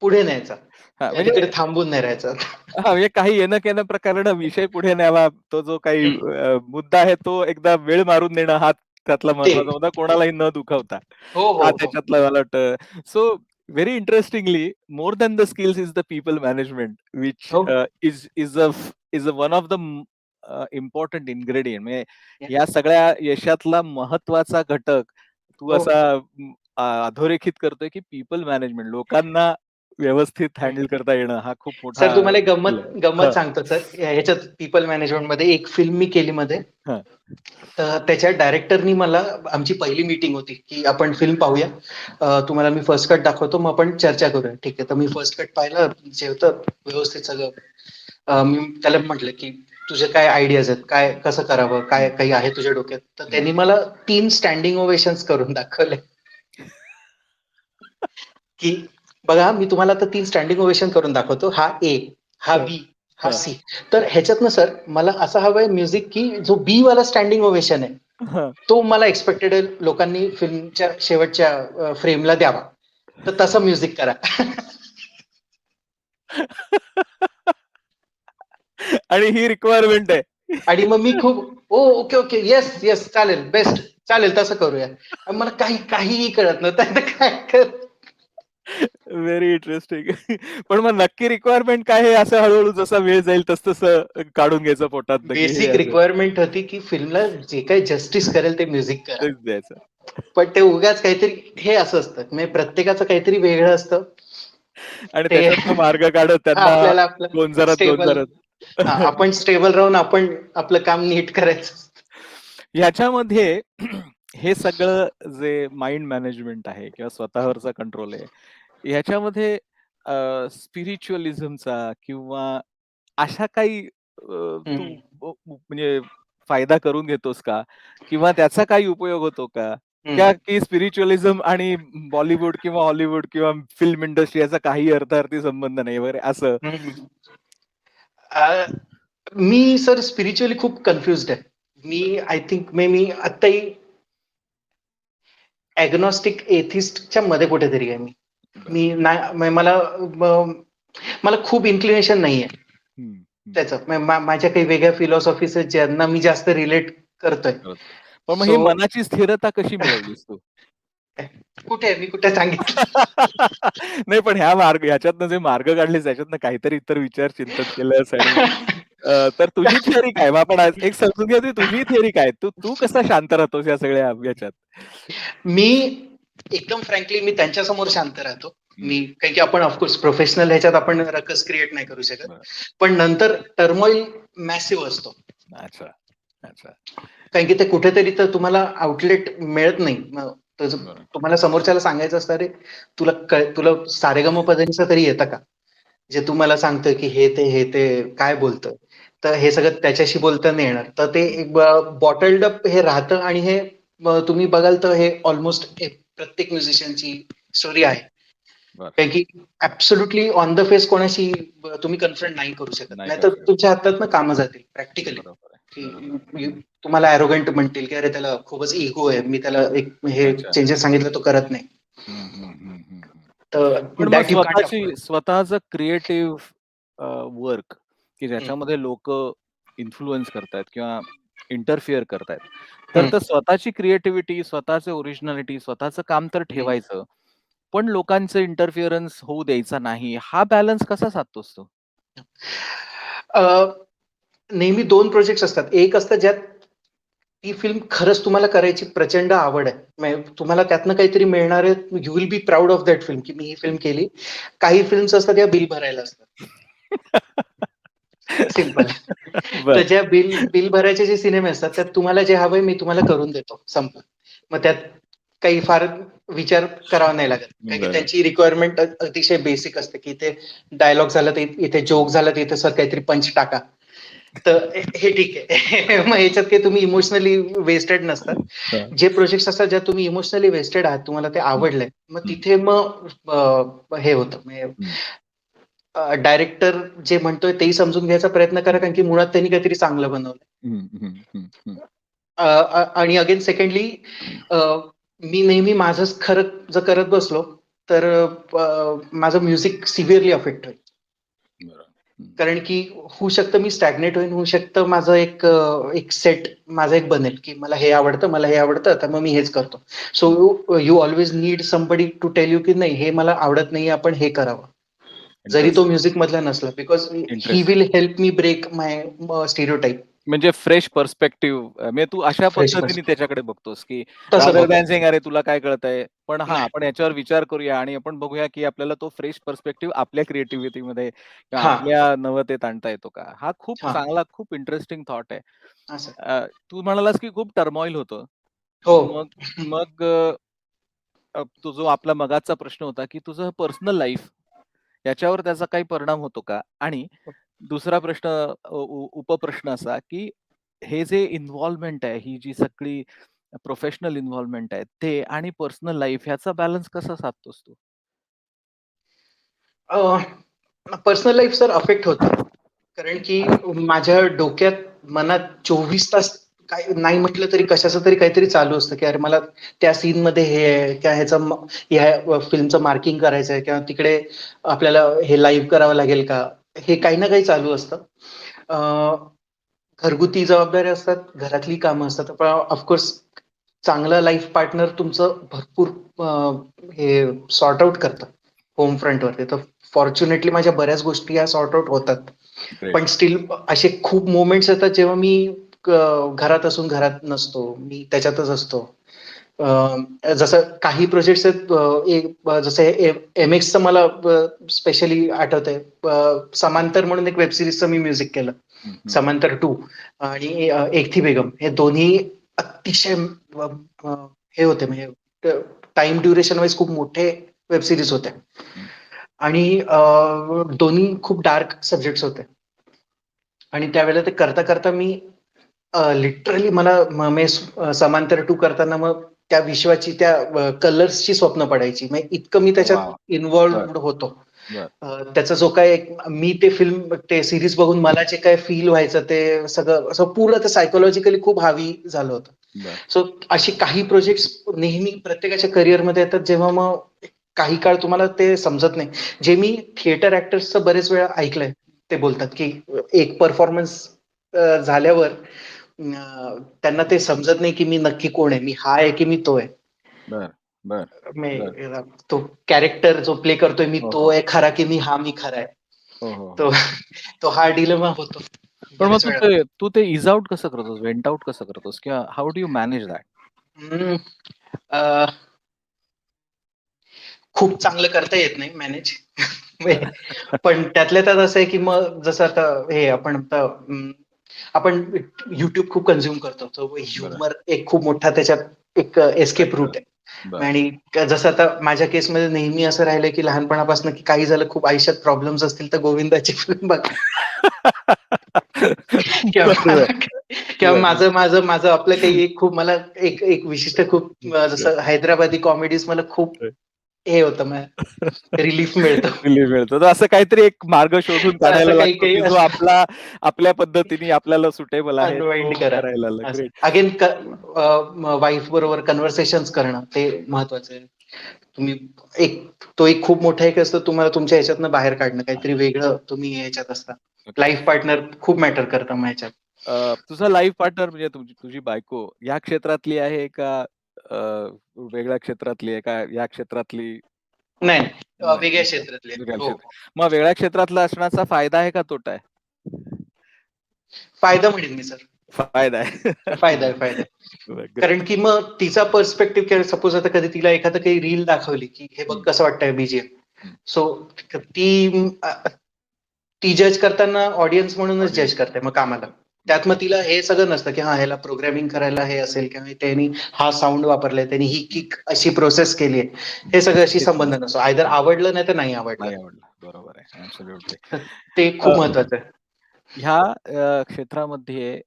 पुढे न्यायचा. हां, या म्हणजे तिकडे थांबून नाही राहायचं. हां, म्हणजे काही येणं-केणं प्रकारानं विषय पुढे न्यावा. तो जो काही हं. मुद्दा आहे तो एकदा वेळ मारून देणं हा त्यातला ते. महत्त्वाचा मुद्दा, कोणालाही न दुखावता. हो, हा हो, हो. त्याच्यातला मला वाटतं. So very interestingly more than the skills is the people management which हो. Is one of the important ingredient. म्हणजे या सगळ्या यशातला महत्त्वाचा घटक तू हो. असा अधोरेखित करतोय, की पीपल मॅनेजमेंट लोकांना व्यवस्थित हँडल करता येणं हा खूप सर मोठा तुम्हाला एक स्किल गंमत आहे. गंमत हं, सांगतो सर. ह्याच्यात पीपल मॅनेजमेंटमध्ये एक फिल्म मी केली मध्ये. हं, तर त्याच्या डायरेक्टरनी मला आमची पहिली मीटिंग होती, की आपण फिल्म पाहूया. तुम्हाला मी फर्स्ट कट दाखवतो, मग आपण चर्चा करूया. ठीक आहे. तर मी फर्स्ट कट पाहिलं, जे होतं व्यवस्थित सगळं. मी त्याला म्हटलं, की तुझे काय आयडियाज आहेत? काय कसं करावं? काय हं, काही आहे तुझ्या डोक्यात? तर हं. त्यांनी मला 3 स्टँडिंग ओवेशन्स करून दाखवले. की बघा मी तुम्हाला आता 3 स्टँडिंग ओवेशन करून दाखवतो. हा ए, हा हं, बी, हा हं, सी. तर ह्याच्यातनं सर मला असं हवंय म्युझिक, की जो बी वाला स्टँडिंग ओवेशन आहे, हं. तो मला एक्स्पेक्टेड आहे लोकांनी फिल्मच्या शेवटच्या फ्रेमला द्यावा. तर तसं म्युझिक करा. आणि ही रिक्वायरमेंट आहे. आणि मग मी खूप ओके, ओके. Yes, yes. चालेल. बेस्ट. चालेल तसं करूया. आणि मला काहीही कळत नव्हतं. आता काय कर व्हेरी इंटरेस्टिंग. पण मग नक्की रिक्वायरमेंट काय आहे असं हळू-हळू जसा वेळ जाईल तसं काढून घ्यायचं पोटातनं, की हे बेसिक असं रिक्वायरमेंट होती, की फिल्मला जे काही जस्टिस करेल ते म्युझिक करा. तेच द्यायचं. पण ते उगाच काहीतरी हे असं असतं. म्हणजे प्रत्येकाचं काहीतरी वेगळं असतं. आणि ते त्याच्यातनं मार्ग काढत त्यांना आपल्याला आपलं गोंजारत, स्टेबल गोंजारत. आपण स्टेबल राहून आपण आपलं काम नीट करायचं. ह्याच्यामध्ये हे सगळं जे माइंड मॅनेजमेंट आहे किंवा स्वतःवरचा कंट्रोल आहे, ह्याच्यामध्ये स्पिरिच्युअलिझमचा किंवा अशा काही तू हं, म्हणजे फायदा करून घेतोस का? किंवा त्याचा काही उपयोग होतो का? हं, की स्पिरिच्युअलिझम आणि बॉलिवूड किंवा हॉलिवूड किंवा फिल्म इंडस्ट्री याचा काही अर्थार्थी संबंध नाही वगैरे असं? हं. अ, मी सर स्पिरिच्युअली खूप कन्फ्युज्ड आहे. मी आय थिंक मी आत्ताही एग्नॉस्टिक एथिस्टच्या मध्ये कुठेतरी आहे मी. बरं. मी नाही मला खूप इन्क्लिनेशन नाहीये हं, हं. त्याचं. माझ्या काही वेगळ्या फिलॉसॉफीज आहेत ज्यांना मी जास्त रिलेट करतोय. कळतं. पण मग ही सो मनाची स्थिरता कशी मिळवलीस तू? कुठे आहे? मी कुठे सांगितलं? नाही पण ह्याच्यातनं जे मार्ग काढलेस त्याच्यातनं काहीतरी इतर विचार चिंतन केलंस आणि तर तुझी थिअरी काय? मग आपण आज एक समजून घेऊया की तुझी थिअरी काय? तू तू कसा शांत राहतोस या सगळ्या ह्याच्यात? मी एकदम फ्रँकली मी त्यांच्यासमोर शांत राहतो. हं. कारण की आपण ऑफकोर्स प्रोफेशनल ह्याच्यात आपण रकस क्रिएट नाही करू शकत. बरं. पण नंतर टर्मोइल मॅसिव्ह असतो. अच्छा, अच्छा. कारण की ते कुठेतरी तर तुम्हाला आउटलेट मिळत नाही. मग बरं. तुम्हाला समोरच्याला सांगायचं असतं, "अरे, तुला सारेगमपदनिसा तरी येतं का?" जे तू मला सांगतोय की हे ते काय बोलतोय? तर हे सगळं त्याच्याशी बोलता नाही येणार. तर ते हं. एक बॉटल्ड अप हे राहतं आणि हे तुम्ही बघाल तर हे ऑलमोस्ट प्रत्येक म्युझिशियनची स्टोरी आहे. बरं. कारण की ॲब्सोल्युटली ऑन द फेस कोणाशी तुम्ही कन्फ्रंट नाही करू शकत. नाही करू नाहीतर शकत. तुमच्या हातातनं कामं जातील प्रॅक्टिकली. बरोबर आहे. की बरोबर आहे. तुम्हाला ॲरोगंट म्हणतील, की "अरे त्याला खूपच इगो आहे. मी त्याला एक हे अच्छा. चेंजेस सांगितलं तो करत नाही." हं, हं, हं, हं, हं. तर पण मग दॅट यू कांट अफोर्ड. स्वतःचं क्रिएटिव्ह वर्क की हं, ज्याच्यामध्ये लोकं इन्फ्लुअन्स करतायत किंवा इंटरफिअर करतायत. तर हं, स्वतःची क्रिएटिव्हिटी, स्वतःचं ओरिजिनॅलिटी, स्वतःचं काम तर हं. ठेवायचं. पण लोकांचं इंटरफिअरन्स होऊ द्यायचा नाही. हा बॅलन्स कसा साधतोस तू? अ, नेहमी 2 प्रोजेक्ट्स असतात. एक असतं ज्यात ती फिल्म खरंच तुम्हाला करायची प्रचंड आवड आहे. म्हणजे तुम्हाला त्यातनं काहीतरी मिळणार आहे. You will be proud of that film, की मी ही फिल्म केली. काही फिल्म्स असतात त्या बिल भरायला असतात. सिंपल. तर बरं. ज्या बिल भरायचे जे सिनेमे असतात, त्यात तुम्हाला जे हवंय मी तुम्हाला करून देतो, संपलं. मग त्यात काही फार विचार करावा नाही लागत. कारण की बरं. त्यांची रिक्वायरमेंट अतिशय बेसिक असते, की इथे डायलॉग झाला तर इथे जोक झाला तर इथे सर काहीतरी पंच टाका. तर हे ठीक आहे. मग ह्याच्यात काही तुम्ही इमोशनली वेस्टेड नसतात. हां. जे प्रोजेक्ट्स असतात ज्यात तुम्ही इमोशनली वेस्टेड आहात, तुम्हाला ते हं, आवडलंय. मग हं, तिथे मग हे होतं म्हणजे हं, डायरेक्टर जे म्हणतोय तेही समजून घ्यायचा प्रयत्न करा, हं, कारण की मुळात त्यांनी काहीतरी चांगलं बनवलंय. हं, हं, हं, हं, आणि अगेन सेकंडली हं. मी नेहमी माझंच खरं जर करत बसलो, तर माझं म्युझिक सिव्हिअरली अफेक्ट होईल. बरं. हं. कारण की होऊ शकतं मी स्टॅग्नेट होईन, होऊ शकतं माझं एक सेट माझं एक बनेल, की मला हे आवडतं, तर मग मी हेच करतो. सो हं. You always need somebody to tell you, की नाही हे मला आवडत नाहीये, आपण हे करावं. जरी तो इंटरेस्टिंग, म्युझिकमधला नसला, बिकॉज ही interesting. Will help me break my stereotype. म्हणजे फ्रेश पर्स्पेक्टिव्ह म्हणजे तू अशा फ्रेश पद्धतीने पर्स्पेक्टिव्ह. त्याच्याकडे बघतोस, की तसं रादर दॅन बघतो. सेइंग "अरे तुला काय कळतंय?" पण हां, नाही. आपण याच्यावर विचार करूया आणि आपण बघूया, की आपल्याला तो फ्रेश पर्स्पेक्टिव्ह आपल्या क्रिएटिव्हिटीमध्ये किंवा हां, आपल्या नवतेत आणता येतो का? हा खूप हां. चांगला, खूप इंटरेस्टिंग थॉट आहे. असं. तू म्हणालास, की खूप टर्मॉईल होतं. हो. मग मग तो जो आपला मगाचा प्रश्न होता, की तुझं पर्सनल लाईफ याच्यावर त्याचा काही परिणाम होतो का? आणि दुसरा प्रश्न उपप्रश्न असा, की हे जे इन्व्हॉल्वमेंट आहे, ही जी सगळी प्रोफेशनल इन्व्हॉल्वमेंट आहे, ते आणि पर्सनल लाईफ ह्याचा बॅलन्स कसा साधतोस तू? पर्सनल लाईफ सर अफेक्ट होतं. कारण की माझ्या डोक्यात, मनात 24 तास काय नाही म्हटलं तरी कशाचं तरी काहीतरी चालू असतं, की अरे मला त्या सीनमध्ये हे आहे किंवा ह्या फिल्मचं मार्किंग करायचं आहे किंवा तिकडे आपल्याला हे लाईव्ह करावं लागेल का? हे काही ना काही चालू असतं. अ, घरगुती जबाबदाऱ्या असतात, घरातली कामं असतात. पण ऑफकोर्स चांगला लाईफ पार्टनर तुमचं भरपूर अ, हे सॉर्ट आउट करतं होम फ्रंटवरती. तर फॉर्च्युनेटली माझ्या बऱ्याच गोष्टी या सॉर्ट आउट होतात. ग्रेट. पण स्टिल असे खूप मोमेंट्स येतात जेव्हा मी घरात असून घरात नसतो. मी त्याच्यातच असतो. जसं काही प्रोजेक्ट्स आहेत जसं एम-एक्सचं मला स्पेशली आठवतंय. समांतर म्हणून एक वेब सीरीजचं मी म्युझिक केलं. हं, हं. समांतर 2 आणि एक थी बेगम हे दोन्ही अतिशय अ, अ, हे होते म्हणजे टाईम ड्युरेशन वाईज खूप मोठे वेब सिरीज होत्या हं. आणि दोन्ही खूप डार्क सब्जेक्ट्स होते आणि त्यावेळेला ते करता करता मी लिटरली मला समांतर 2 करताना मग त्या विश्वाची त्या कलर्सची स्वप्न पडायची. म्हणजे इतकं मी त्याच्यात वॉव! बरं, इन्व्हॉल्व्ड होतो. बरं, त्याचा जो काही मी ते फिल्म ते सीरीज बघून मला जे काही फील व्हायचं ते सगळं असं पूर्ण ते सायकोलॉजिकली खूप हावी झालं होतं. बरं. सो अशी काही प्रोजेक्ट्स नेहमी प्रत्येकाच्या करिअरमध्ये येतात जेव्हा मग काही काळ तुम्हाला ते समजत नाही. जे मी थिएटर ॲक्टर्सचं बरेच वेळा ऐकलंय. ते बोलतात की एक परफॉर्मन्स झाल्यावर त्यांना ते समजत नाही की मी नक्की कोण आहे? मी हा आहे की मी तो आहे? बरं, बरं, बरं. तो कॅरेक्टर जो प्ले करतोय मी हो, तो हो. आहे खरा की मी खरा आहे. हो, हो, तो हो. तो हा डिलेमा होतो पण मग बऱ्याच वेळा. तू ते ईज आउट कसं करतोस? वेंट आउट कसं करतोस? किंवा how do you manage that? हं, अ, खूप चांगलं करता येत नाही मॅनेज. पण त्यातल्या त्यात असं आहे की मग जसं आता हे आपण आता आपण YouTube खूप कन्झ्युम करतो. तो बरं. ह्युमर एक खूप मोठा त्याच्यात एक एस्केप फॅक्टर. रूट आहे. बरं. आणि जसं आता माझ्या केसमध्ये नेहमी असं राहिलंय की लहानपणापासून की काही झालं खूप आयुष्यात प्रॉब्लेम्स असतील तर गोविंदाची फिल्म बघा. किंवा बरोबर. किंवा बरं. माझं आपलं काही एक खूप मला एक एक विशिष्ट खूप जसं हैदराबादी कॉमेडीज मला खूप हे होतं रिलीफ मिळतं. रिलीफ मिळतो. तर असं काहीतरी एक मार्ग शोधून तर असं काढायला काही लागतो, काही की जो असं आपल्या पद्धतीने आपल्याला सुटेबल आहे अनवाइंड तो करा. करायला असं ग्रेट. अगेन वाईफ बरोबर कन्व्हर्सेशन्स करणं ते महत्वाचं आहे. तुम्ही एक खूप मोठा एक असतं तुम्हाला तुमच्या ह्याच्यातनं बाहेर काढणं काहीतरी वेगळं तुम्ही ह्याच्यात असता. ओके. लाईफ पार्टनर खूप मॅटर करतं मग ह्याच्यात. तुझा लाईफ पार्टनर म्हणजे तुझी बायको या क्षेत्रातली आहे का अ, वेगळ्या क्षेत्रातली आहे का या क्षेत्रातली नाही, नाही, वेगळ्या अच्छा. क्षेत्रातले. वेगळ्या हो. क्षेत्रात. मग वेगळ्या क्षेत्रातला असण्याचा फायदा आहे का तोटा आहे? फायदा म्हणेन मी सर. फायदा आहे. फायदा बरं, आहे, फायदा आहे. बरं कारण ग्रेट. की मग तिचा पर्स्पेक्टिव्ह सपोज आता कधी तिला एखादं काही रील दाखवली, की हे बघ हं, कसं वाटतंय बीजीएम. हं. सो ती जज करताना ऑडियन्स म्हणूनच जज ऑडियन्स. करते मग कामाला. त्यात मग तिला हे सगळं नसतं, की हां, ह्याला प्रोग्रामिंग करायला हे असेल किंवा त्यांनी हा साउंड वापरलाय, त्यांनी ही हं. किक अशी प्रोसेस केली आहे. हे सगळ्याशी हेच संबंध नसतं. नसतो. आयदर हं. आवडलं नाही तर नाही आवडलं. नाही आवडलं. बरोबर आहे. ॲब्सोल्युटली. तर ते अ, खूप महत्वाचं आहे. ह्या क्षेत्रामध्ये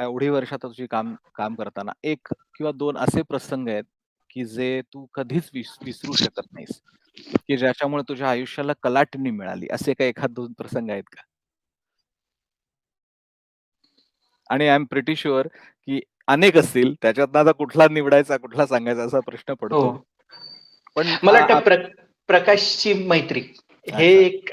एवढी वर्ष आता तुझी काम काम करताना 1 किंवा 2 असे प्रसंग आहेत, की जे तू कधीच विसरू शकत नाहीस, की ज्याच्यामुळे तुझ्या आयुष्याला कलाटणी मिळाली. असे काही एखाद 2 प्रसंग आहेत का? आणि आय एम प्रिटी शुअर, की अनेक असतील. त्याच्यातनं आता कुठला निवडायचा, कुठला सांगायचा असा प्रश्न हो. पडतो. पण मला वाटतं प्रकाशची मैत्री हे अच्छा. एक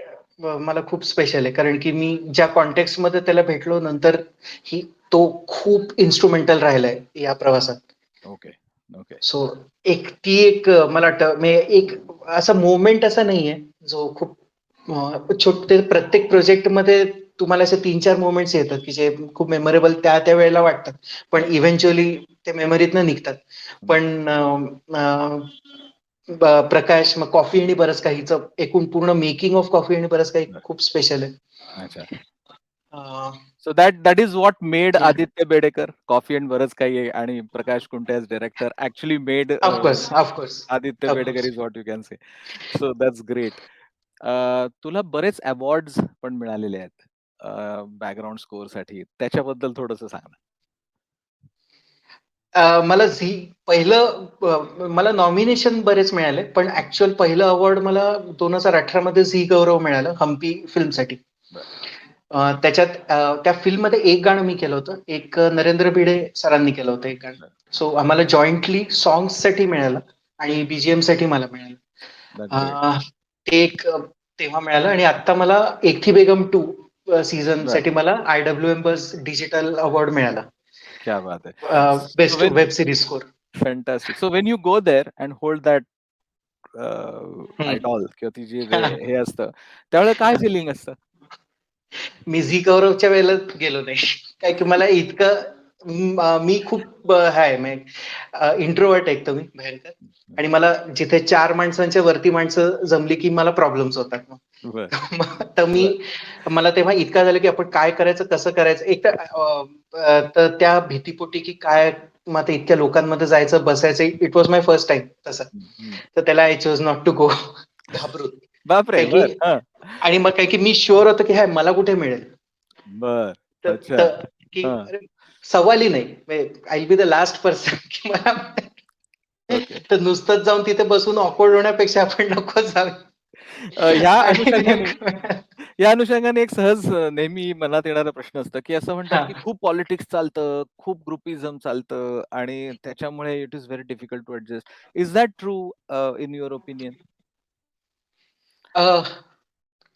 मला खूप स्पेशल आहे. कारण की मी ज्या कॉन्टेक्स्टमध्ये त्याला भेटलो नंतर ही तो खूप इन्स्ट्रुमेंटल राहिलाय या प्रवासात. Okay, okay. सो एक मला वाटतं एक असा मोमेंट असा नाहीये जो खूप छोटे प्रत्येक प्रोजेक्टमध्ये तुम्हाला असे 3-4 मोमेंट्स येतात, की जे खूप मेमोरेबल त्या वेळेला वाटतात. पण बरं. इव्हेंच्युअली ते मेमरीतनं निघतात. हं. पण प्रकाश, मग कॉफी आणि बरंच काहीचं एकूण पूर्ण मेकिंग ऑफ कॉफी आणि बरंच काही बरं. खूप स्पेशल आहे. अच्छा. Uh, so that is what made या आदित्य बेडेकर, कॉफी एंड बरंच काही आहे आणि Prakash Kunte as director actually made Aditya Bedekar of course. Is what you can say. So that's great. तुला बरेच अवॉर्ड्स पण मिळालेले आहेत. बॅकग्राऊंड स्कोरसाठी. त्याच्याबद्दल थोडंसं सांग ना? मला मला नॉमिनेशन बरेच मिळाले, पण ॲक्चुअल पहिलं अवॉर्ड मला 2018 मध्ये झी गौरव मिळालं, हम्पी फिल्मसाठी. बरं, त्याच्यात त्या फिल्ममध्ये एक गाणं मी केलं होतं. एक नरेंद्र भिडे सरांनी केलं होतं एक गाणं. बरं. सो आम्हाला जॉइंटली सॉन्ग्ससाठी मिळालं आणि बीजीएमसाठी मला मिळालं. That's great. अ, ते एक तेव्हा मिळालं आणि आता मला एक थी बेगम 2 बरं. सीझनसाठी मला आय-डब्ल्यू-एम बस डिजिटल अवॉर्ड मिळाला. क्या बात है! So best when web series score. Fantastic. So when you go there and hold that हं. आयडॉल किंवा ती जी हे असतं, त्यावेळेला काय फीलिंग असतं? मी झी गौरवच्या वेळेला गेलो नाही. काय की मला इतकं मी खूप आहे म्हणजे इंट्रोव्हर्ट आहे मी भयंकर आणि मला जिथे 4 माणसांच्या वरती माणसं जमली, की मला प्रॉब्लेम्स होतात मग. बरं, तर बरं. मला तेव्हा इतकं झालं, की आपण काय करायचं, कसं करायचं? एक तर तर त्या भीतीपोटी, की काय मग आता इतक्या लोकांमध्ये जायचं, बसायचं, it was my first time तसं. तर त्याला I chose not to go घाबरून. बापरे! काय की बरं. हां. आणि मग काय की मी शुअर होतो की हाय मला कुठे मिळेल. बरं. तर अच्छा. तर की हां. अरे सवाल ही नाही. I will be the last person की मला ओके. तर नुसतंच जाऊन तिथे बसून ऑकवर्ड होण्यापेक्षा आपण नको जाऊ. ह्या आणि अनुषंगाने नेमकं या अनुषंगाने एक सहज नेहमी मनात येणारा प्रश्न असतो, की असं म्हणतात, हां. की खूप पॉलिटिक्स चालतं, खूप ग्रुपिझम चालतं आणि त्याच्यामुळे it is very difficult to adjust. Is that true in your opinion?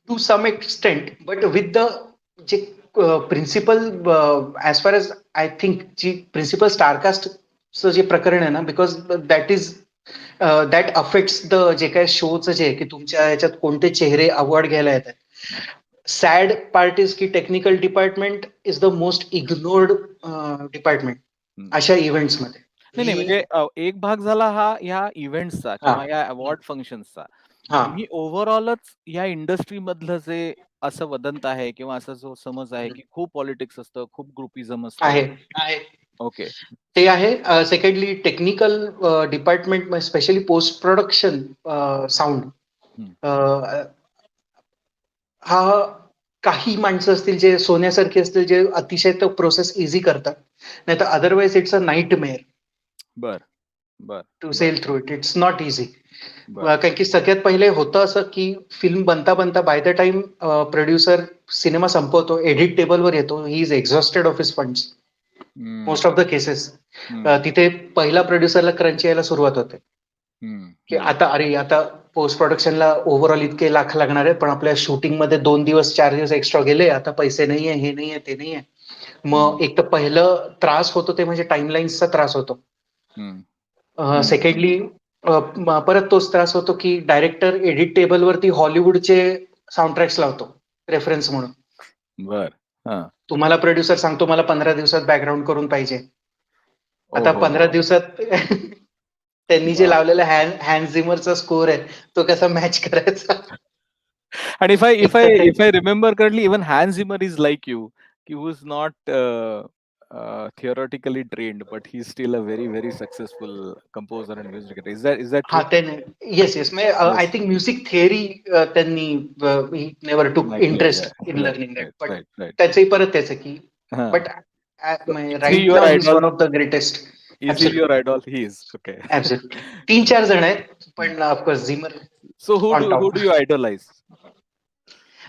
To some extent but with the जे principal as far as I think जी प्रिन्सिपल स्टारकास्टचं जे प्रकरण आहे ना, because that is that affects the जे काही शोचं जे आहे, की तुमच्या ह्याच्यात कोणते चेहरे अवॉर्ड घ्यायला येतात. सॅड पार्ट इज की technical department is the most ignored department अशा इव्हेंट्समध्ये. नाही, नाही. मी म्हणजे एक भाग झाला हा ह्या इव्हेंट्सचा हां, किंवा या अवॉर्ड फंक्शन्सचा. हां. तुम्ही ओव्हरऑलच या इंडस्ट्रीमधलं जे असं वदंत आहे किंवा असा जो समज आहे, की खूप पॉलिटिक्स असतं, खूप ग्रुपिझम असतं. आहे, आहे. ओके. ते आहे. Secondly technical department specially post production sound हं. हा काही माणसं असतील जे सोन्यासारखी असतील जे अतिशय तो प्रोसेस इझी करतात. नाहीतर अदरवाईज इट्स अ नाईटमेअर बरं, बरं, टू बरं, sail through it. It's not easy. बरं. कारण की सगळ्यात पहिले होतं असं की फिल्म बनता by the time producer cinema संपवतो, एडिट टेबलवर येतो, he is exhausted of his funds हं, मोस्ट ऑफ द केसेस. हं, तिथे पहिला प्रोड्युसरला क्रंच यायला सुरुवात होते. हं, की हं, आता पोस्ट प्रोडक्शनला ओव्हरऑल इतके लाख लागणार आहेत, पण आपल्या शूटिंगमध्ये 2 दिवस 4 दिवस एक्स्ट्रा गेले, आता पैसे नाहीये, हे नाहीये, ते नाहीये. हं, मग एक तर पहिलं त्रास होतो ते म्हणजे टाईमलाईन्सचा त्रास होतो. हं, हं. सेकंडली परत तोच त्रास होतो की डायरेक्टर एडिट टेबलवरती हॉलिवूडचे साउंड ट्रॅक्स लावतो रेफरन्स म्हणून. बरं. हां. तुम्हाला प्रोड्युसर सांगतो मला 15 दिवसात बॅकग्राऊंड करून पाहिजे. ओ आता हो, 15 हो. दिवसात त्यांनी जे लावलेला बापरे! हॅन्स झिमरचा स्कोर आहे, तो कसा मॅच करायचा? And एक तर ते if I remember correctly, even Hans Zimmer is like you. He was not theoretically trained, but he's still a very, very successful composer and music writer. Is that हां, true? त्याने yes, yes. म्हणजे I Yes. Think music theory त्यांनी he never took Exactly. Yeah. Interest in Right. Learning that. Right. But Right. Right. त्याचंही परत त्याचं की Huh. But So is he right your now he is idol? One of the greatest. Is he your absolutely, idol? He is. Okay. Absolutely. 3-4 जण आहेत, Hmm. पण of course Zimmer So on who top. do you idolize?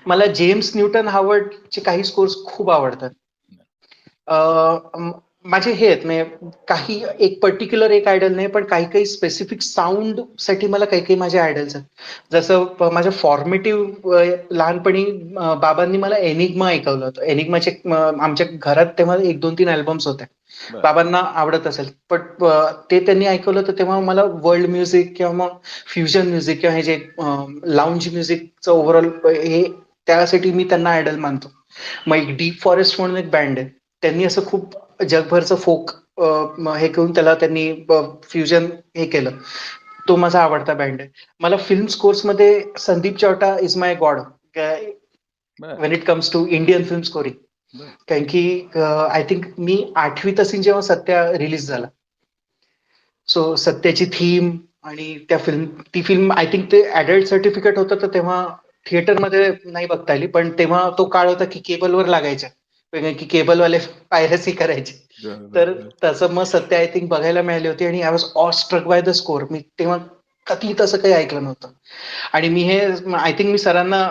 मला James Newton हावर्डचे काही scores खूप आवडतात. माझे हे आहेत म्हणजे काही एक पर्टिक्युलर एक आयडल नाही, पण काही स्पेसिफिक साऊंडसाठी मला काही माझे आयडल्स आहेत. जसं माझ्या फॉर्मेटिव्ह लहानपणी बाबांनी मला एनिग्मा ऐकवलं होतं. एनिग्माचे आमच्या घरात तेव्हा 1-2-3 अल्बम्स होते. But बाबांना आवडत असेल. बट ते त्यांनी ऐकवलं तर तेव्हा मला वर्ल्ड म्युझिक किंवा मग फ्युजन म्युझिक किंवा हे जे लाउंज म्युझिकचं ओव्हरऑल हे त्यासाठी मी त्यांना आयडल मानतो. मग एक डीप फॉरेस्ट म्हणून एक बँड आहे. त्यांनी असं खूप जगभरचं फोक हे करून त्याला त्यांनी फ्युजन हे केलं. तो माझा आवडता बँड आहे. मला फिल्म स्कोर्समध्ये Sandeep Chowta is my god but when it comes to Indian film scoring. but कारण की आय थिंक मी 8वीत असेन जेव्हा सत्या रिलीज झाला. सो सत्याची थीम आणि त्या ती फिल्म आय थिंक ते अडल्ट सर्टिफिकेट होतं, तर तेव्हा थिएटरमध्ये नाही बघता आली. पण तेव्हा तो काळ होता की केबलवर लागायच्या. की केबलवाले पायरसी करायचे. तर but तसं मग सत्य आय थिंक बघायला मिळाली होती आणि I was awe struck by the score. मी तेव्हा कधी तसं काही ऐकलं नव्हतं. आणि मी हे आय थिंक मी सरांना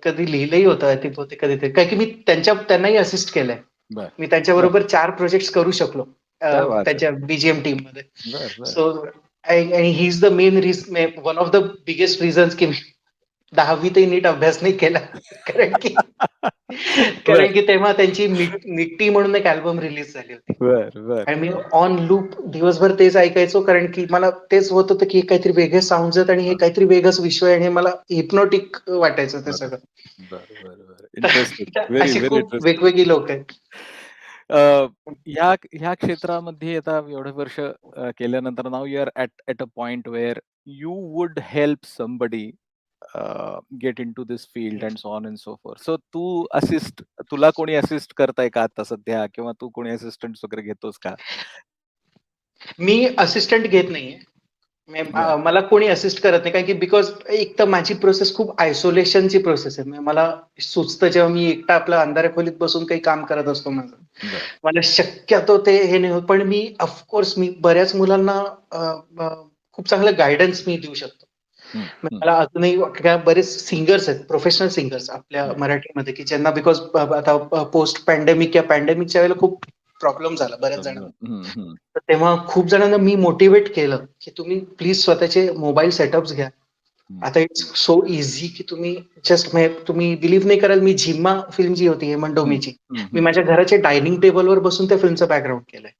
कधी लिहिलंही होतं आय थिंक होते कधीतरी. कारण की मी त्यांनाही असिस्ट केलंय. but मी but त्यांच्याबरोबर 4 प्रोजेक्ट्स करू शकलो क्या बात है! त्यांच्या बीजीएम टीममध्ये. बरं, बरं. सो आणि he is the main one of the biggest reasons की मी 10वीतही नीट अभ्यास नाही केला. कारण की बरं, कारण की तेव्हा त्यांची मिट्टी म्हणून एक अल्बम रिलीज झाली होती. बरं, बरं. आणि मी ऑन लूप दिवसभर तेच ऐकायचो, कारण की मला तेच होत होतं की हे काहीतरी वेगळे साऊंड्स आहेत आणि हे हां, काहीतरी वेगळंच विश्व आहे आणि हे मला हिप्नोटिक वाटायचं ते बरं, सगळं. बरं, बरं, बरं. इंटरेस्टिंग. तर व्हेरी, अशी व्हेरी खूप इंटरेस्टिंग. वेगवेगळी लोक आहेत. अ, ह्या ह्या क्षेत्रामध्ये आता एवढे वर्ष केल्यानंतर now you are at a point where you would help somebody get into this field and so on and so forth. So तुला कोणी असिस्ट करतंय का आता सध्या किंवा तू कोणी असिस्टंट्स वगैरे घेतोस का? मी असिस्टंट घेत नाहीये. बरं. मला कोणी असिस्ट करत नाही, कारण की बिकॉज एक तर माझी प्रोसेस खूप आयसोलेशनची प्रोसेस आहे. म्हणजे मला सुचतं जेव्हा मी एकटा आपल्या अंधाऱ्या खोलीत बसून काही काम करत असतो माझं. बरं. मला शक्यतो ते हे नाही होत, पण मी ऑफकोर्स मी बऱ्याच मुलांना अ, अ, खूप चांगलं गाईडन्स मी देऊ शकतो. हं, हं, मला अजूनही काय बरेच सिंगर्स आहेत, प्रोफेशनल सिंगर्स आपल्या हं, मराठीमध्ये, की ज्यांना बिकॉज आता पोस्ट पॅन्डेमिक या पॅन्डेमिकच्या वेळेला खूप प्रॉब्लेम झाला बऱ्याच जणांना. हं, हं, तर तेव्हा खूप जणांना मी मोटिवेट केलं, की तुम्ही प्लीज स्वतःचे मोबाईल सेटअप्स घ्या. हं, आता इट्स सो इझी की तुम्ही जस्ट तुम्ही बिलीव्ह नाही कराल, मी झिम्मा फिल्म जी होती हेमंत हं, डोमेची, हं, मी हं. माझ्या घराच्या डायनिंग टेबलवर बसून त्या फिल्मचं बॅकग्राऊंड केलंय.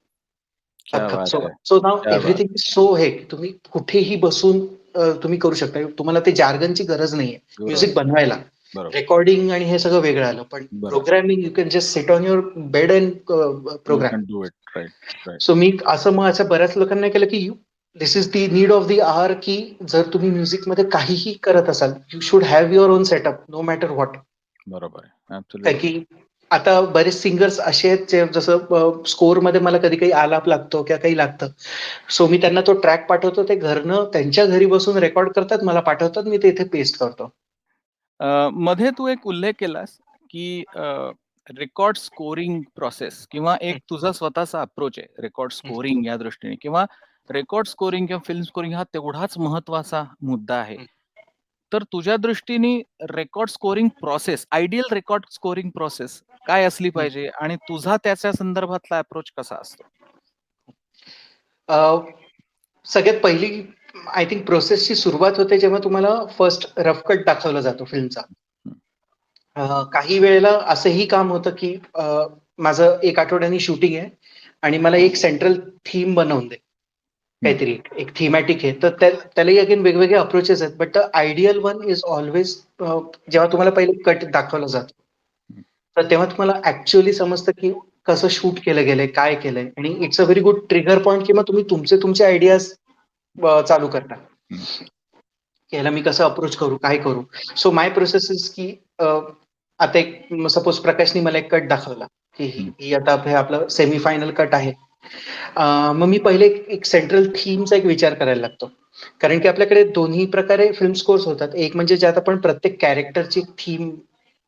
क्या अख्खं. बात सो है! सो नाऊ क्या बात! एव्हरीथिंग इज सो हे की तुम्ही कुठेही बसून तुम्ही करू शकता. तुम्हाला ते जार्गनची गरज नाहीये. बरोबर, म्युझिक बनवायला. बरोबर, रेकॉर्डिंग आणि हे सगळं वेगळं आलं. पण बरोबर. Programming you can just sit on your bed and you program. Can do it. Right, right. So मी असं मग असं बऱ्याच लोकांना केलं की this is the need of the hour, की जर तुम्ही म्युझिकमध्ये काहीही करत असाल, you should have your own setup no matter what. बरोबर आहे. कारण ॲब्सोल्युटली. की आता बरेच सिंगर्स असे आहेत जे जसं स्कोअरमध्ये मला कधी काही आलाप लागतो किंवा काही लागतं. सो मी त्यांना तो ट्रॅक पाठवतो. ते घरनं त्यांच्या घरी बसून रेकॉर्ड करतात, मला पाठवतात. मी ते इथे पेस्ट करतो. मध्ये तू एक उल्लेख केलास, की रेकॉर्ड स्कोरिंग प्रोसेस किंवा एक हं, तुझा स्वतःचा अप्रोच आहे रेकॉर्ड हं, स्कोरिंग या दृष्टीने किंवा रेकॉर्ड स्कोरिंग किंवा फिल्म स्कोरिंग हा तेवढाच महत्त्वाचा मुद्दा आहे. हं, तर तुझ्या दृष्टीने record scoring process, ideal record scoring process काय असली हं. पाहिजे आणि तुझा त्याच्या संदर्भातला अप्रोच कसा असतो? अ, सगळ्यात पहिली आय थिंक प्रोसेसची सुरुवात होते जेव्हा तुम्हाला फर्स्ट रफ कट दाखवला जातो फिल्मचा. हं, काही वेळेला असंही काम होतं, की माझं 1 आठवड्यानी शूटिंग आहे आणि मला एक सेंट्रल थीम बनवून दे. हं, काहीतरी एक थीमॅटिक आहे. तर त्यालाही अगेन वेगवेगळे अप्रोचेस आहेत. But the ideal one is always जेव्हा तुम्हाला पहिले कट दाखवला जातो. हं, तर तेव्हा तुम्हाला ॲक्चुअली समजतं, की कसं शूट केलं गेलंय, काय केलंय आणि it's a very good trigger point, किंवा तुम्ही तुमचे आयडियाज चालू करता. हं, की ह्याला मी कसं अप्रोच करू, काय करू? सो माय प्रोसेस इज की आता एक सपोज प्रकाशनी मला एक कट दाखवला, की ही हं, ही आता हे आपलं सेमी फायनल कट आहे. मग मी पहिले एक सेंट्रल थीमचा एक विचार करायला लागतो. कारण की आपल्याकडे दोन्ही प्रकारे फिल्म स्कोर्स होतात. एक म्हणजे ज्यात आपण प्रत्येक कॅरेक्टरची थीम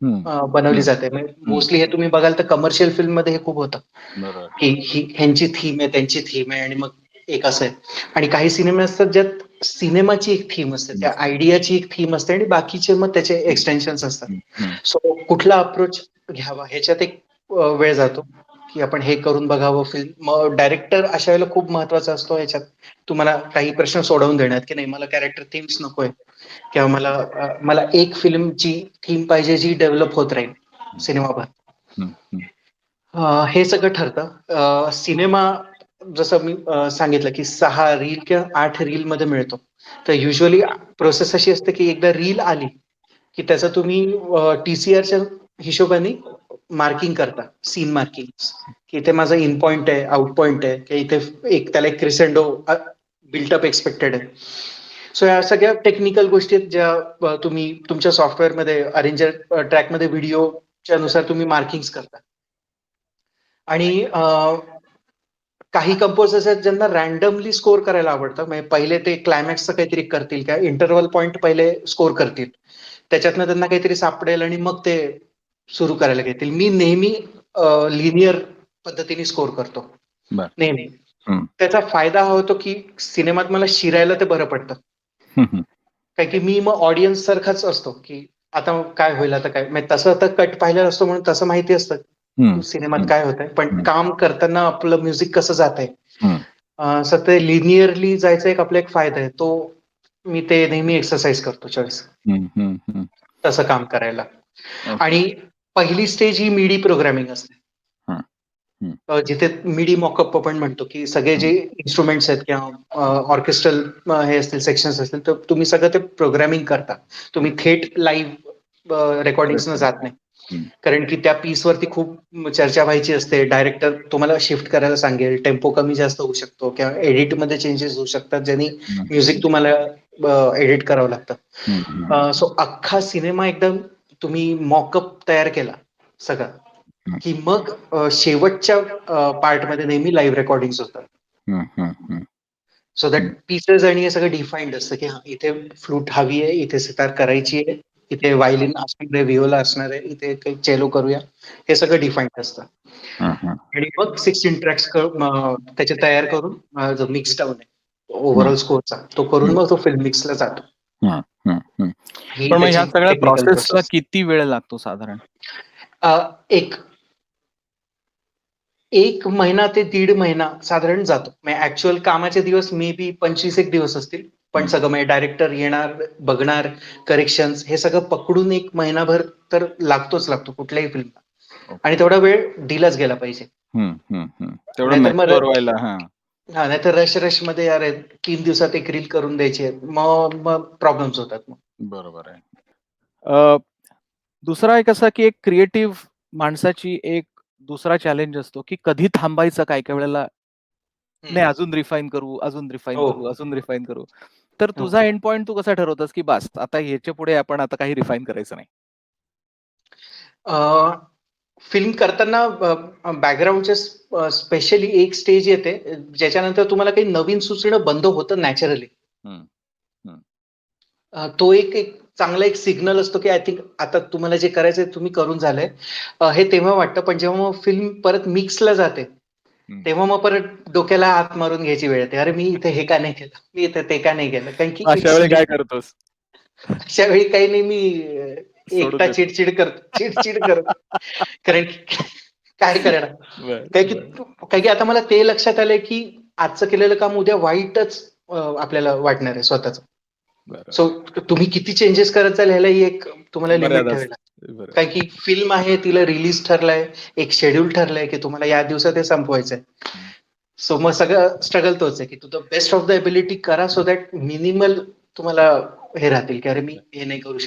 हं, बनवली हं, जाते. म्हणजे हं. मोस्टली हे तुम्ही बघाल तर कमर्शियल फिल्ममध्ये हे खूप होतं, बरोबर. की ह्यांची थीम आहे, त्यांची थीम आहे आणि मग एक असं आहे. आणि काही सिनेमे असतात ज्यात सिनेमाची एक थीम असते, त्या मस्त. आयडियाची एक थीम असते आणि बाकीचे मग त्याचे हं, एक्सटेन्शन्स असतात. हं, हं, सो कुठला अप्रोच घ्यावा ह्याच्यात एक वेळ जातो, की आपण हे करून बघावं फिल्म. मग डायरेक्टर अशा वेळेला खूप महत्वाचा असतो ह्याच्यात. तुम्हाला काही प्रश्न सोडवून देण्यात, की नाही मला कॅरेक्टर थीम्स नकोय किंवा मला एक फिल्मची थीम पाहिजे जी डेव्हलप होत राहील हं, सिनेमाभर. हं, हं, हे सगळं ठरतं. सिनेमा जसं मी सांगितलं, की 6 रील किंवा 8 रीलमध्ये मिळतो. तर युजुअली प्रोसेस अशी असते, की एकदा रील आली, की त्याचं तुम्ही टी-सी-आरच्या हिशोबाने मार्किंग करता, सीन मार्किंग, की इथे माझा इन पॉइंट आहे, आउट पॉइंट आहे, की इथे त्याला एक क्रिसेंडो बिल्ट एक्सपेक्टेड आहे. सो या सगळ्या टेक्निकल गोष्टी आहेत ज्या तुम्ही तुमच्या सॉफ्टवेअरमध्ये अरेंजर ट्रॅकमध्ये व्हिडिओच्या नुसार तुम्ही मार्किंग्स करता. आणि काही कंपोजर्स आहेत ज्यांना रँडमली स्कोर करायला आवडतं. म्हणजे पहिले ते क्लायमॅक्सचं काहीतरी करतील किंवा इंटरव्हल पॉइंट पहिले स्कोर करतील. त्याच्यातनं त्यांना काहीतरी सापडेल आणि मग ते सुरू करायला घेतील. मी नेहमी लिनियर पद्धतीने स्कोर करतो. बरं. नेहमी. हं, त्याचा फायदा हा होतो, की सिनेमात मला शिरायला ते बरं पडतं. हं, हं, कारण की मी मग ऑडियन्स सारखाच असतो, की आता काय होईल, आता काय म्हणजे तसं तर कट पाहिलेला असतो म्हणून तसं माहिती असतं, हं, सिनेमात हं, काय होतंय. पण हं, काम करताना आपलं म्युझिक कसं जातंय, हं, असं ते लिनियरली जायचा एक आपला एक फायदा आहे. तो मी ते नेहमी एक्सरसाइज करतो चॉईस. हं, हं, हं. तसं काम करायला. ओके. आणि पहिली स्टेज ही मिडी प्रोग्रामिंग असते. हां. हं, जिथे मिडी मॉकअप आपण म्हणतो, की सगळे जे हं. इन्स्ट्रुमेंट्स आहेत किंवा ऑर्केस्ट्रल हे असतील, सेक्शन्स असतील, तर तुम्ही सगळं ते प्रोग्रामिंग करता. तुम्ही थेट लाईव्ह रेकॉर्डिंग्सनं इंटरेस्टिंग. जात नाही. हं, कारण की त्या पिसवरती खूप चर्चा व्हायची असते. डायरेक्टर तुम्हाला शिफ्ट करायला सांगेल. टेम्पो कमी जास्त होऊ शकतो किंवा एडिटमध्ये चेंजेस होऊ शकतात, ज्यांनी हं, म्युझिक तुम्हाला एडिट करावं लागतं. हं, हं, सो अख्खा सिनेमा एकदम तुम्ही मॉकअप तयार केला सगळा, हं, की मग शेवटच्या पार्टमध्ये नेहमी लाईव्ह रेकॉर्डिंग्स होतात. हं, हं. सो दॅट पीसेस आणि हे सगळं डिफाईन्ड असतं की इथे फ्लूट हवी आहे, इथे सितार करायची आहे, इथे व्हायलिन असणार आहे, व्हिओला असणार आहे, इथे काही चेलो करूया, हे सगळं डिफाईन्ड असतं. आणि मग 16 ट्रॅक्स त्याचे तयार करून जो मिक्स डाऊन आहे ओव्हरऑल स्कोरचा तो करून मग तो फिल्म मिक्सला जातो. ही पण मग ह्या त्याची सगळ्या टेक्निकल प्रोसेसला प्रोसेस. किती वेळ लागतो साधारण? एक महिना ते 1.5 महिना साधारण जातो. म्हणजे ऍक्च्युअल कामाचे दिवस मे बी 25 एक दिवस असतील, पण सगळं म्हणजे डायरेक्टर येणार, बघणार, करेक्शन हे सगळं पकडून 1 महिनाभर तर लागतो कुठल्याही फिल्मला. आणि तेवढा वेळ दिलाच गेला पाहिजे. तेवढं नाहीतर मग मॅच्युअर व्हायला. नाहीतर रश मध्ये अरे 3 दिवसात एक रील करून द्यायची, मग प्रॉब्लेम्स होतात मग. बरोबर आहे. दुसरा एक असा की एक क्रिएटिव्ह माणसाची एक दुसरा चॅलेंज असतो की कधी थांबायचं, काय वेळेला नाही अजून रिफाईन करू, अजून रिफाईन हो. करू, अजून रिफाईन करू. तर हो. तुझा एंड पॉइंट तू कसा ठरवतोस की बस आता ह्याच्या पुढे आपण आता काही रिफाईन करायचं नाही? फिल्म करताना बॅकग्राऊंडच्या स्पेशली एक स्टेज येते ज्याच्यानंतर तुम्हाला काही नवीन सुचणं बंद होतं नॅचरली. तो एक चांगला एक सिग्नल असतो की आय थिंक आता तुम्हाला जे करायचंय तुम्ही करून झालंय, हे तेव्हा वाटतं. पण जेव्हा मग फिल्म परत मिक्सला जाते तेव्हा मग परत डोक्याला हात मारून घ्यायची वेळ येते. अरे मी इथे हे का नाही केलं, मी इथे ते का नाही केलं, कारण की अशा वेळी काय करतोस? अशा वेळी काही नाही, मी सोडून एकटा देतो. चिडचिड करतो. कारण की काय करणार, बर कारण की आता मला ते लक्षात आलंय की आजचं केलेलं काम उद्या वाईटच आपल्याला वाटणार आहे स्वतःच. सो तुम्ही किती चेंजेस करत जाल ह्यालाही एक तुम्हाला लिमिट मर्यादा ठेवायला. असते. काय की फिल्म आहे, तिला रिलीज ठरलाय, एक शेड्यूल ठरलाय की तुम्हाला या दिवसात हे संपवायचंय. सो मग सगळं स्ट्रगल तोच आहे की तू the best of the ability करा, सो दॅट मिनिमल तुम्हाला हे राहतील की अरे मी हे नाही करू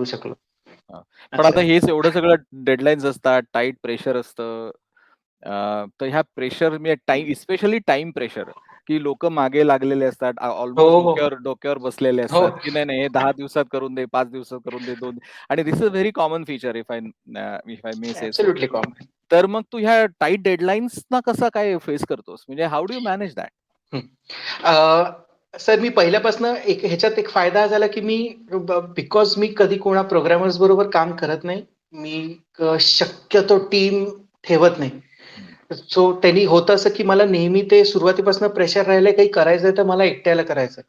शकलो. पण आता हेच एवढं सगळं डेडलाईन्स असतात, टाईट प्रेशर असतं. तर ह्या प्रेशर म्हणजे टाईम, स्पेशली टाईम प्रेशर, की लोकं मागे लागलेले असतात. हो, ऑलमोस्ट हो. डोक्यावर बसलेले हो. असतात, की नाही हे 10 दिवसात करून दे, 5 दिवसात करून दे, 2. आणि this is a very common feature if I may say so. Absolutely common. तर मग तू ह्या टाईट डेडलाईन्सना कसा काय फेस करतोस? म्हणजे how do you manage that? Sir मी पहिल्यापासून ह्याच्यात एक फायदा झाला की मी बिकॉज मी कधी कोणा प्रोग्रामर्स बरोबर काम करत नाही. मी शक्यतो टीम ठेवत नाही. सो त्यांनी होतं असं की मला नेहमी ते सुरुवातीपासून प्रेशर राहिलंय, काही करायचंय तर मला एकट्याला करायचंय.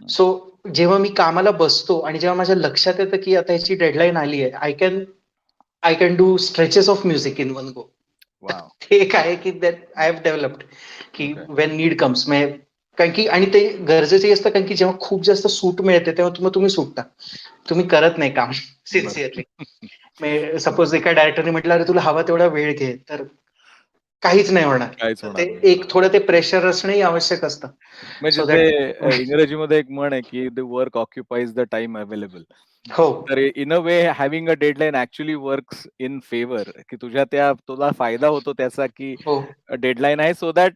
सो जेव्हा मी कामाला बसतो आणि जेव्हा माझ्या लक्षात येतं की आता ह्याची डेडलाईन आली आहे, I can do stretches of music in one go. ते एक आहे की दॅट आय हॅव डेव्हलप्ड की वेन नीड कम्स. कारण की आणि ते गरजेचे असतं, कारण की जेव्हा खूप जास्त सूट मिळते तेव्हा तुम्ही सुटता, तुम्ही करत नाही काम सिन्सिअरली. सपोज एका डायरेक्टरने म्हटलं अरे तुला हवा तेवढा वेळ घे, तर काहीच नाही होणार. काहीच तर होणार ते नाही. एक थोडं ते प्रेशर असणंही आवश्यक असतं. म्हणजे सो ते दॅट इंग्रजीमध्ये एक म्हण आहे की the work occupies the time available. हो. तर in a way having a deadline actually works in favour, की तुला फायदा होतो त्याचा, की हो. डेडलाईन आहे सो दॅट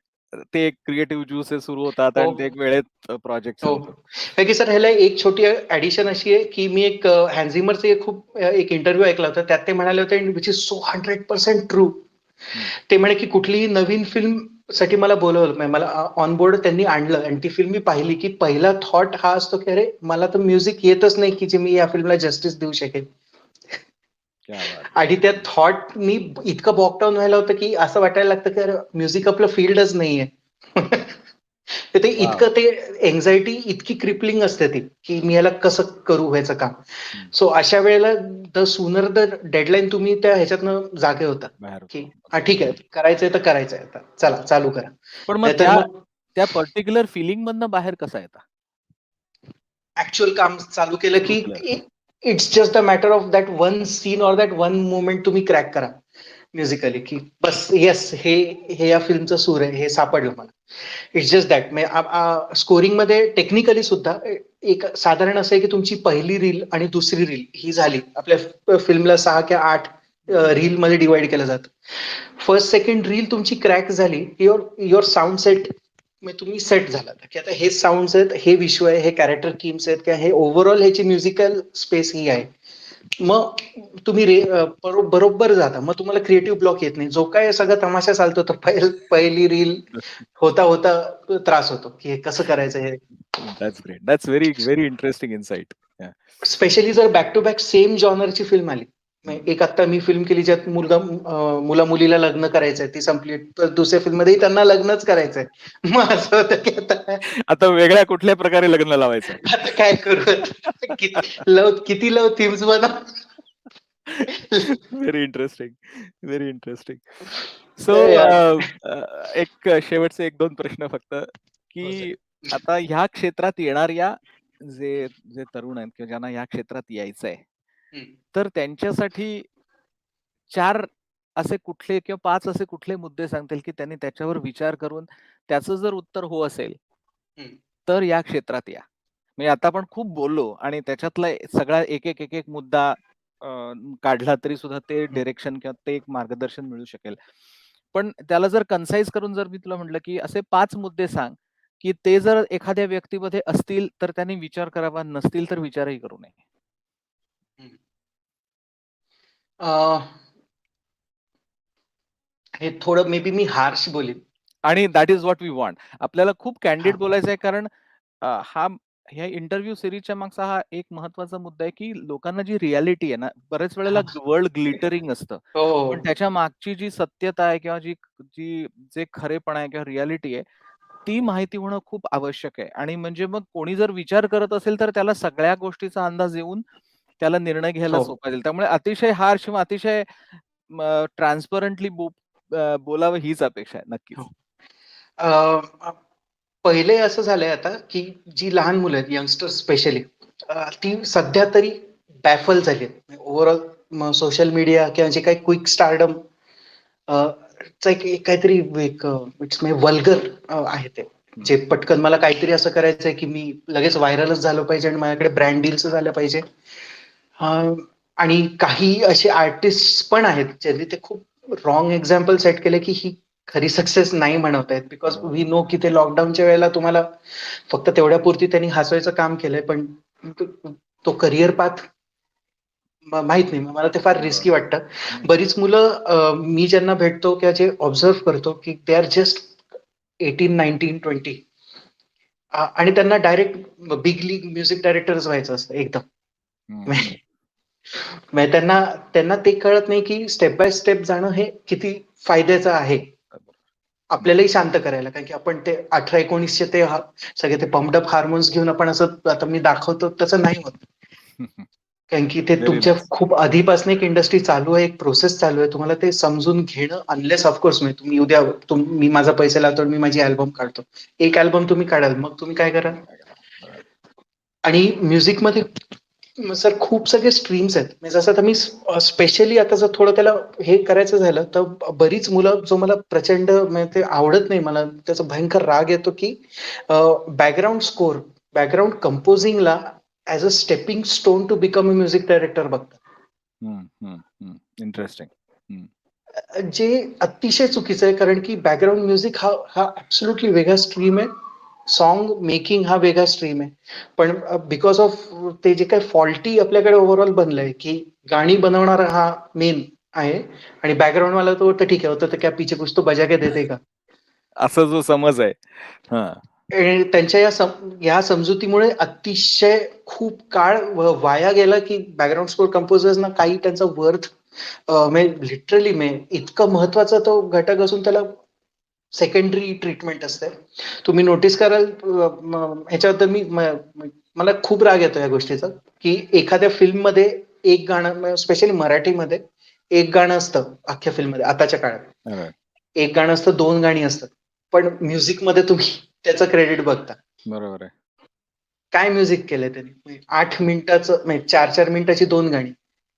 ते एक क्रिएटिव्ह ज्युसेस सुरू होतात हो. आणि ते एक वेळेत प्रोजेक्ट हो. संपतो. कारण की सर ह्याला एक छोटी ऍडिशन अशी आहे की मी एक हॅन्झिमरचे एक इंटरव्ह्यू ऐकला होता. त्यात ते म्हणाले होते विच इज सो 100% ट्रू. ते म्हणे की कुठलीही नवीन फिल्म साठी मला बोलवलं, म्हणजे मला ऑन बोर्ड त्यांनी आणलं आणि ती फिल्म मी पाहिली की पहिला थॉट हा असतो की अरे मला तर म्युझिक येतच नाही की जे मी या फिल्मला जस्टिस देऊ शकेल. आणि त्या थॉट मी इतकं बॉकडाऊन व्हायला होतं की असं वाटायला लागतं की अरे म्युझिक आपलं फील्डच नाहीये. ते इतकं ते एन्झायटी इतकी क्रिपलिंग असते ती की मी याला कसं करू व्हायचं काम. सो अशा वेळेला द सुनर द डेडलाईन तुम्ही त्या ह्याच्यातनं जागे होता की ठीक आहे, करायचंय तर करायचंय, आता चला चालू करा. पण मग नाहीतर मग त्या पर्टिक्युलर फिलिंग मधनं बाहेर कसा येता? ऍक्च्युअल काम चालू केलं सुरू की केलं. It's just a matter of that one scene or that one moment तुम्ही क्रॅक करा म्युझिकली, की बस येस हे या फिल्मचं सूर आहे, हे सापडलं मला. It's just that. स्कोरिंग मध्ये टेक्निकली सुद्धा एक साधारण असं आहे की तुमची पहिली रील आणि दुसरी रील ही झाली. आपल्या फिल्मला 6 किंवा 8 रील मध्ये डिवाइड केलं जातं. फर्स्ट सेकंड रील तुमची क्रॅक झाली, युअर साऊंड सेट तुम्ही सेट झाला की आता हे साऊंड आहेत, हे विश्व आहे, हे कॅरेक्टर कीम्स आहेत, किंवा हे ओव्हरऑल ह्याची म्युझिकल स्पेस ही आहे. मग तुम्ही बरोबर जाता. मग तुम्हाला क्रिएटिव्ह ब्लॉक येत नाही. जो काही सगळा तमाशा चालतो तर पहिली रील होता होता त्रास होतो, की हे कसं करायचं हे. That's great. That's very, very interesting insight. Yeah. Specially जर बॅक टू बॅक सेम जॉनरची फिल्म आली. हं. एक आता मी फिल्म केली ज्यात मुला-मुलीला लग्न करायचंय, ती संपली. तर दुसऱ्या फिल्ममध्येही त्यांना लग्नच करायचंय. मग असं होतं की आता आता वेगळ्या कुठल्या प्रकारे लग्न लावायचं? आता काय करू? किती लव्ह थीम्स बनव. Very interesting, very interesting. So तर यार एक शेवटचे 1-2 प्रश्न फक्त, हो सर. की आता ह्या क्षेत्रात येणाऱ्या जे जे तरुण आहेत किंवा ज्यांना ह्या क्षेत्रात यायचंय, हं. तर त्यांच्यासाठी 4 असे कुठले किंवा 5 असे कुठले मुद्दे सांगतील, की त्यांनी त्याच्यावर विचार करून त्याचं जर उत्तर हो असेल, हं. तर या क्षेत्रात या. म्हणजे आता आपण खूप बोललो आणि त्याच्यातला सगळा एक-एक मुद्दा अ, काढला तरी सुद्धा ते हं. डायरेक्शन किंवा ते एक मार्गदर्शन मिळू शकेल. पण त्याला जर कन्साइज करून जर मी तुला म्हटलं, की असे 5 मुद्दे सांग, की ते जर एखाद्या व्यक्तीमध्ये असतील, तर त्यांनी विचार करावा, नसतील तर विचारही करू नये. हं. अ, हे थोडं मे बी मी हार्श बोलीन. आणि that is what we want. आपल्याला खूप कँडिड हां. बोलायचं आहे कारण ह्या इंटरव्ह्यू सीरीजच्या मागचा हा एक महत्त्वाचा मुद्दा आहे, की लोकांना जी रिॲलिटी आहे ना, बऱ्याच वेळेला हां. वर्ल्ड ग्लिटरिंग असतं. हो, पण हो. त्याच्या मागची जी सत्यता आहे किंवा जी जी जे खरेपणा आहे किंवा रिॲलिटी आहे, ती माहिती होणं खूप आवश्यक आहे. आणि म्हणजे मग कोणी जर विचार करत असेल, तर त्याला सगळ्या गोष्टीचा अंदाज येऊन त्याला निर्णय घ्यायला हो. सोपा जाईल. त्यामुळे अतिशय हार्श किंवा अतिशय ट्रान्सपरंटली बोलावं हीच अपेक्षा आहे. नक्कीच. हो. अ, पहिले असं झालंय आता, की जी लहान मुलं आहेत, यंगस्टर्स स्पेशली ती सध्या तरी बॅफल झाली आहेत. ओव्हरऑल सोशल मीडिया किंवा जे काही क्विक स्टारडम चं एक काहीतरी एक इट्स म्हणजे वल्गर आहे ते. हं. जे पटकन मला काहीतरी असं करायचंय, की मी लगेच व्हायरलच झालं पाहिजे आणि माझ्याकडे ब्रँड डील्स झाल्या पाहिजे. हां, आणि काही असे आर्टिस्ट्स पण आहेत, ज्यांनी ते खूप रॉंग एक्झाम्पल सेट केले, की ही खरी सक्सेस नाही म्हणवता येत. बिकॉज बरोबर. वी नो की ते लॉकडाऊनच्या वेळेला तुम्हाला फक्त तेवढ्यापुरती त्यांनी हसवायचं काम केलंय, पण तो तो करियर पाथ माहीत नाही. मला ते फार बरोबर. रिस्की वाटतं. हं. बरीच मुलं मी ज्यांना भेटतो किंवा जे ऑब्झर्व्ह करतो, की दे आर जस्ट 18, 19, 20 आणि त्यांना डायरेक्ट बिग लीग म्युझिक डायरेक्टरच व्हायचं असतं एकदम. हं, हं. म्हणजे त्यांना त्यांना ते कळत नाही, की स्टेप बाय स्टेप जाणं हे किती फायद्याचं आहे. बरोबर. हं. आपल्यालाही शांत करायला. कारण की आपण ते 18-19चे ते सगळे ते पंप्ड अप हार्मोन्स घेऊन आपण असं आता मी दाखवतो तसं नाही होत. कारण की ते व्हेरी तुमच्या नाईस. खूप आधीपासून एक इंडस्ट्री चालू आहे, एक प्रोसेस चालू आहे. तुम्हाला ते समजून घेणं अनलेस ऑफ कोर्स म्हणजे तुम्ही उद्या मी माझा पैसा लावतो आणि मी माझी अल्बम काढतो. एक अल्बम तुम्ही काढाल, मग तुम्ही काय कराल? काय करावं? बरोबर. आणि म्युझिकमध्ये सर खूप सगळे स्ट्रीम्स आहेत. म्हणजे जसं आता मी स्पेशली आता जर थोडं त्याला हे करायचं झालं, तर बरीच मुलं जो मला प्रचंड म्हणजे ते आवडत नाही मला त्याचा भयंकर राग येतो, की बॅकग्राऊंड स्कोर, बॅकग्राऊंड कंपोजिंगला as a stepping stone to become a music director बघतात. हं, हं, हं. इंटरेस्टिंग. हं. जे अतिशय चुकीचं आहे कारण की बॅकग्राऊंड म्युझिक हा हा ॲब्सोल्युटली वेगळा स्ट्रीम आहे. सॉन्ग मेकिंग हा वेगळा स्ट्रीम आहे. पण बिकॉज ऑफ ते जे काही फॉल्टी आपल्याकडे ओव्हरऑल बनलंय, की गाणी बनवणारा हा मेन आहे आणि बॅकग्राऊंडवाला तो वाटतं ठीक है, होता तो क्या पीछे कुछ तो बजा के दे देगा. असा जो समज आहे. हां. त्यांच्या या समजुतीमुळे अतिशय खूप काळ वाया गेला, की बॅकग्राऊंड स्कोर कंपोजर्सना काही त्यांचा वर्थ म्हणजे लिटरली म्हणजे इतकं महत्वाचा तो घटक असून त्याला सेकंडरी ट्रीटमेंट असते. तुम्ही नोटीस कराल ह्याच्याबद्दल मला खूप राग येतो या गोष्टीचा, की एखाद्या फिल्ममध्ये एक गाणं स्पेशली मराठीमध्ये एक गाणं असतं अख्ख्या फिल्ममध्ये आताच्या काळात. बरोबर. एक गाणं असतं, 2 गाणी असतात. पण म्युझिकमध्ये तुम्ही त्याचं क्रेडिट बघता. बरोबर आहे. काय म्युझिक केलंय त्यांनी? म्हणजे 8 मिनिटाचं म्हणजे 4-4 मिनिटाची 2 गाणी.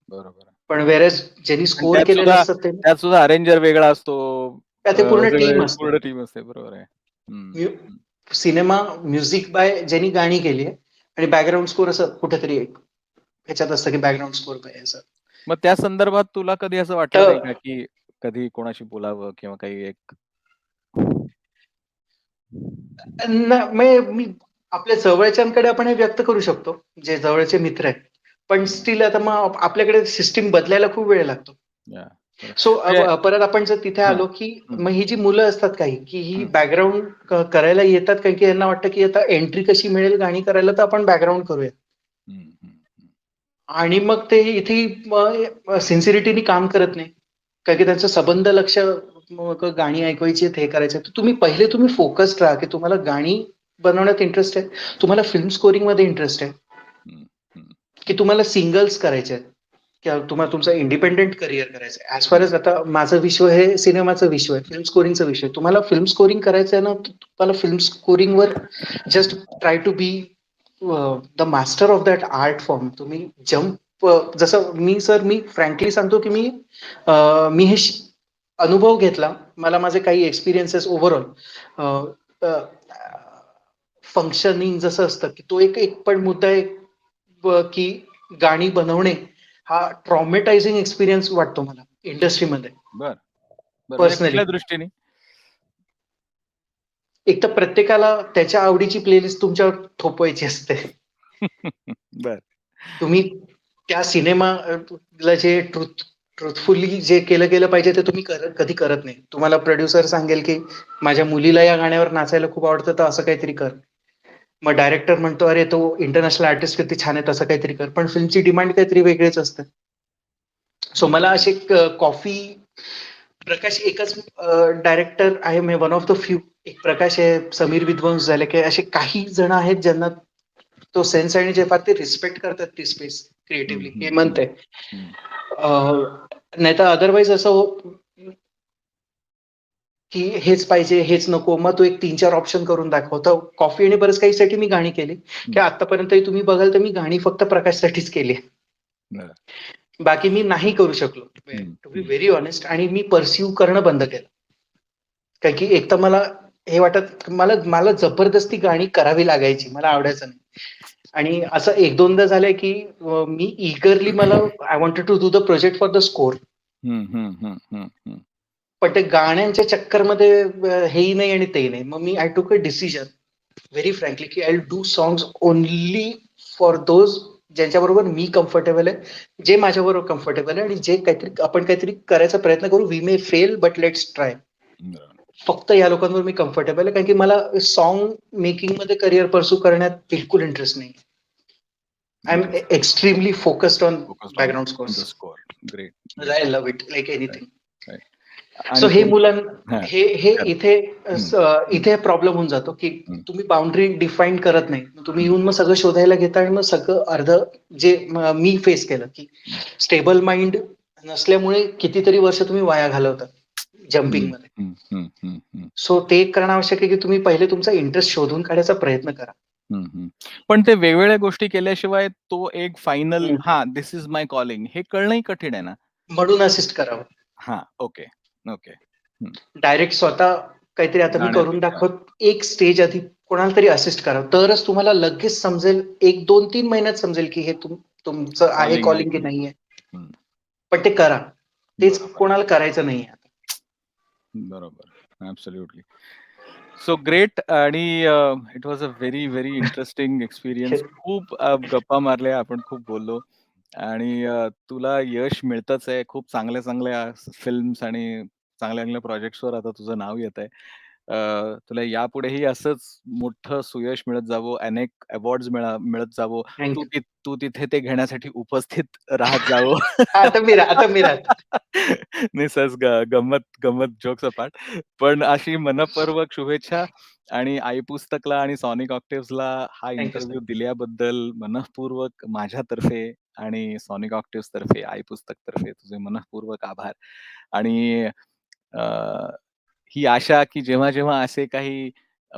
बरोबर आहे. पण व्हेअरएज ज्यांनी आणि स्कोर केलेलं असतं ते त्यात सुद्धा अरेंजर वेगळा असतो. ते पूर्ण टीम सगळे असते. पूर्ण टीम असते. बरोबर आहे. हं, हं. सिनेमा म्युझिक बाय ज्यांनी गाणी केली आहे आणि बॅकग्राऊंड स्कोर असं कुठेतरी एक ह्याच्यात असतं की बॅकग्राऊंड स्कोर पाहिजे असं. मग त्या संदर्भात तुला कधी असं वाटलं तर नाही का, की कधी कोणाशी बोलावं किंवा काही एक मी आपल्या जवळच्यांकडे आपण हे व्यक्त करू शकतो, जे जवळचे मित्र आहेत. पण स्टिल आता मग आपल्याकडे सिस्टम बदलायला खूप वेळ लागतो. या बरोबर. सो म्हणजे परत आपण जर तिथे हां. आलो, की हं, मग ही जी मुलं असतात काही, की ही हं, बॅकग्राऊंड करायला येतात कारण की यांना वाटतं, की आता एंट्री कशी मिळेल गाणी करायला, तर आपण बॅकग्राऊंड करूया. हं, हं, हं. आणि मग ते इथे सिन्सिरिटीने काम करत नाही. कारण की त्यांचं सबंध लक्ष मग गाणी ऐकवायची आहेत, हे करायचं आहे. तर तुम्ही फोकस्ड राहा, की तुम्हाला गाणी बनवण्यात इंटरेस्ट आहे. तुम्हाला फिल्म स्कोरिंगमध्ये इंटरेस्ट आहे, हं, हं, की तुम्हाला सिंगल्स करायचे आहेत, किंवा तुम्हाला तुमचं इंडिपेंडंट करियर करायचं आहे. ॲज फार हं, एज आता माझं विश्व हे सिनेमाचं विश्व आहे, फिल्म स्कोरिंगचं विषय आहे. तुम्हाला फिल्म स्कोरिंग करायचं आहे ना, तर तुम्हाला फिल्म स्कोरिंगवर just try to be the master of that art form. तुम्ही जम्प जसं मी फ्रँकली सांगतो, की मी हे अनुभव घेतला. मला माझे काही एक्सपिरियन्सेस ओव्हरऑल फंक्शनिंग जसं असतं, की तो एक एक पण मुद्दा आहे, की गाणी बनवणे हा ट्रॉमेटायझिंग एक्सपिरियन्स वाटतो मला इंडस्ट्रीमध्ये बरं, बरं. म्हणजे पर्सनली. कुठल्या दृष्टीने? एक तर प्रत्येकाला त्याच्या आवडीची प्लेलिस्ट तुमच्यावर थोपवायची असते. बरं. तुम्ही त्या ला जे ट्रुथफुली जे केलं पाहिजे ते तुम्ही कधी करत नाही. तुम्हाला प्रोड्युसर सांगेल, की माझ्या मुलीला या गाण्यावर नाचायला खूप आवडतं, तर असं काहीतरी कर. मग डायरेक्टर म्हणतो, "अरे, तो इंटरनॅशनल आर्टिस्ट किती छान आहे, तसं काहीतरी कर." पण फिल्मची डिमांड काहीतरी वेगळीच असते. सो हं, मला अशी कॉफी प्रकाश एकच डायरेक्टर आहे, म्हणजे वन ऑफ द फ्यू. एक प्रकाश आहे, समीर विद्वंस झाले, की असे काही जण आहेत ज्यांना तो सेन्स आणि जे फार ते रिस्पेक्ट करतात ती स्पेस हं, क्रिएटिव्हली, हे हं, हं, म्हणते. हं, नाहीतर अदरवाईज असं की हेच पाहिजे, हेच नको. मग तो एक 3-4 ऑप्शन करून दाखवतो. कॉफी आणि बरंच काहीसाठी मी गाणी केली, की हं. आत्तापर्यंतही तुम्ही बघाल तर मी गाणी फक्त प्रकाशसाठीच केली. बरं. बाकी मी नाही करू शकलो. हं, टू बी हं, व्हेरी ऑनेस्ट, आणि मी पर्स्यू करणं बंद केलं. कारण की एक तर मला हे वाटत मला मला जबरदस्ती गाणी करावी लागायची. मला आवडायचं नाही. आणि असं 1-2दा झालंय, की मी ईगरली मला I wanted to do the project for the score. हं, हं, हं, हं, हं. पण ते गाण्यांच्या चक्करमध्ये हेही नाही आणि तेही नाही. मग मी I took a decision very frankly, की I will do songs only for those ज्यांच्याबरोबर मी कम्फर्टेबल आहे, जे माझ्याबरोबर कम्फर्टेबल आहे, आणि जे काहीतरी करायचा प्रयत्न करू. We may fail but let's try. बरं. फक्त या लोकांवर मी कम्फर्टेबल आहे, कारण की मला सॉन्ग मेकिंगमध्ये करियर पर्स्यू करण्यात बिलकुल इंटरेस्ट नाही. I am interesting. Extremely focused on focused on background scores. The score. Great, great. I love it like right, anything. Right. So आणि हे तुम हां, हे हे खरं. इथे हं, हं, इथे प्रॉब्लेम होऊन जातो, की हं, तुम्ही बाउंड्री डिफाईन करत नाही. मग तुम्ही हं, येऊन मग सगळं शोधायला घेता, आणि मग सगळं जे मी फेस केलं, की हं, स्टेबल माइंड नसल्यामुळे कितीतरी वर्ष तुम्ही वाया घालवता हं, जंपिंगमध्ये. हं, हं, हं, हं, सो ते एक करणं आवश्यक आहे, की तुम्ही पहिले तुमचा इंटरेस्ट शोधून काढायचा प्रयत्न करा. हं, हं. पण ते वेगवेगळ्या गोष्टी केल्याशिवाय तो एक फायनल हं. हां, धिस इज माय कॉलिंग हे कळणंही कठीण आहे ना? म्हणून असिस्ट करावं. हां, ओके, ओके. हं. डायरेक्ट स्वतः काहीतरी आता मी करून जाण्यापेक्षा एक स्टेज आधी कोणाला तरी असिस्ट करावं. तरच तुम्हाला लगेच समजेल, 1, 2, 3 महिन्यात समजेल, की हे तुमचं आहे कॉलिंग आहे कॉलिंग की की नाही? नाहीये. हं, पण ते करा. तेच बरोबर, कोणाला करायचं नाहीये. बरोबर. ॲब्सोल्युटली. सो ग्रेट आणि it was a very, very interesting experience. खूप गप्पा मारल्या आपण, खूप बोललो आणि तुला यश मिळतच आहे. खूप चांगल्या-चांगल्या फिल्म्स आणि चांगल्या-चांगल्या प्रोजेक्ट्सवर आता तुझं नाव येतंय. तुला यापुढेही असंच मोठं सुयश मिळत जावो, अनेक अवॉर्ड्स मिळत जावो. Thank you. तू तिथे ते घेण्यासाठी उपस्थित राहत जावो. आता मी राहतो. नाही सहज गंमत जोक्स अपार्ट. पण अशी मनःपूर्वक शुभेच्छा आणि आई पुस्तकला आणि सॉनिक ऑक्टेव्हजला हा थँक यू सर. इंटरव्ह्यू दिल्याबद्दल मनःपूर्वक माझ्यातर्फे आणि सॉनिक ऑक्टेव्हजतर्फे, आई पुस्तकतर्फे तुझे मनःपूर्वक आभार. आणि अ, ही आशा की जेव्हा-जेव्हा असे काही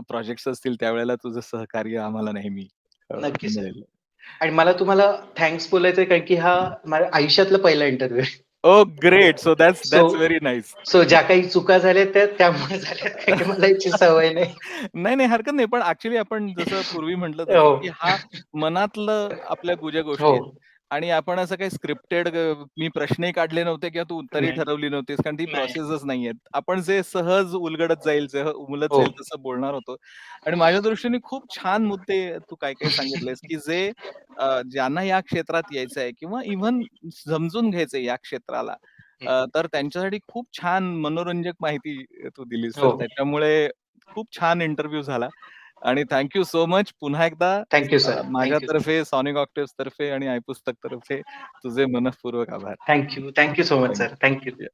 प्रोजेक्ट्स असतील त्यावेळेला तुझं सहकार्य आम्हाला नेहमी नक्की सर. मिळेल. आणि मला तुम्हाला थँक्स बोलायचंय, कारण की हा माझ्या आयुष्यातला पहिला इंटरव्ह्यू आहे. Oh great! So so that's very nice. So ज्या काही चुका झाल्या त्या त्यामुळे झाल्यात, कारण की मला याची सवय नाही. नाही, नाही हरकत नाही. पण ॲक्चुअली आपण जसं पूर्वी म्हटलं तसं, हो. की हा मनातलं आपल्या गुज्या हो. गोष्टी आहेत. आणि आपण असं काही स्क्रिप्टेड मी प्रश्नही काढले नव्हते किंवा तू उत्तरही नाही, ठरवली नव्हतीस, कारण ती नाही. प्रोसेसच नाहीये. आपण जे सहज उलगडत जाईल, जे उमलत हो. जाईल तसं बोलणार होतो. आणि माझ्या दृष्टीने खूप छान मुद्दे तू काही-काही सांगितलेस, की जे ज्यांना या क्षेत्रात यायचं आहे किंवा इव्हन समजून घ्यायचंय या क्षेत्राला, हं. तर त्यांच्यासाठी खूप छान मनोरंजक माहिती तू दिलीस. तर हो. त्याच्यामुळे खूप छान इंटरव्ह्यू झाला आणि थँक यू सो मच. पुन्हा एकदा thank you sir. Thank you. माझ्यातर्फे, सॉनिक ऑक्टेव्हज तर्फे आणि आयपुस्तक तर्फे तुझे मनःपूर्वक आभार. Thank you. Thank you so much thank sir. Thank you. You.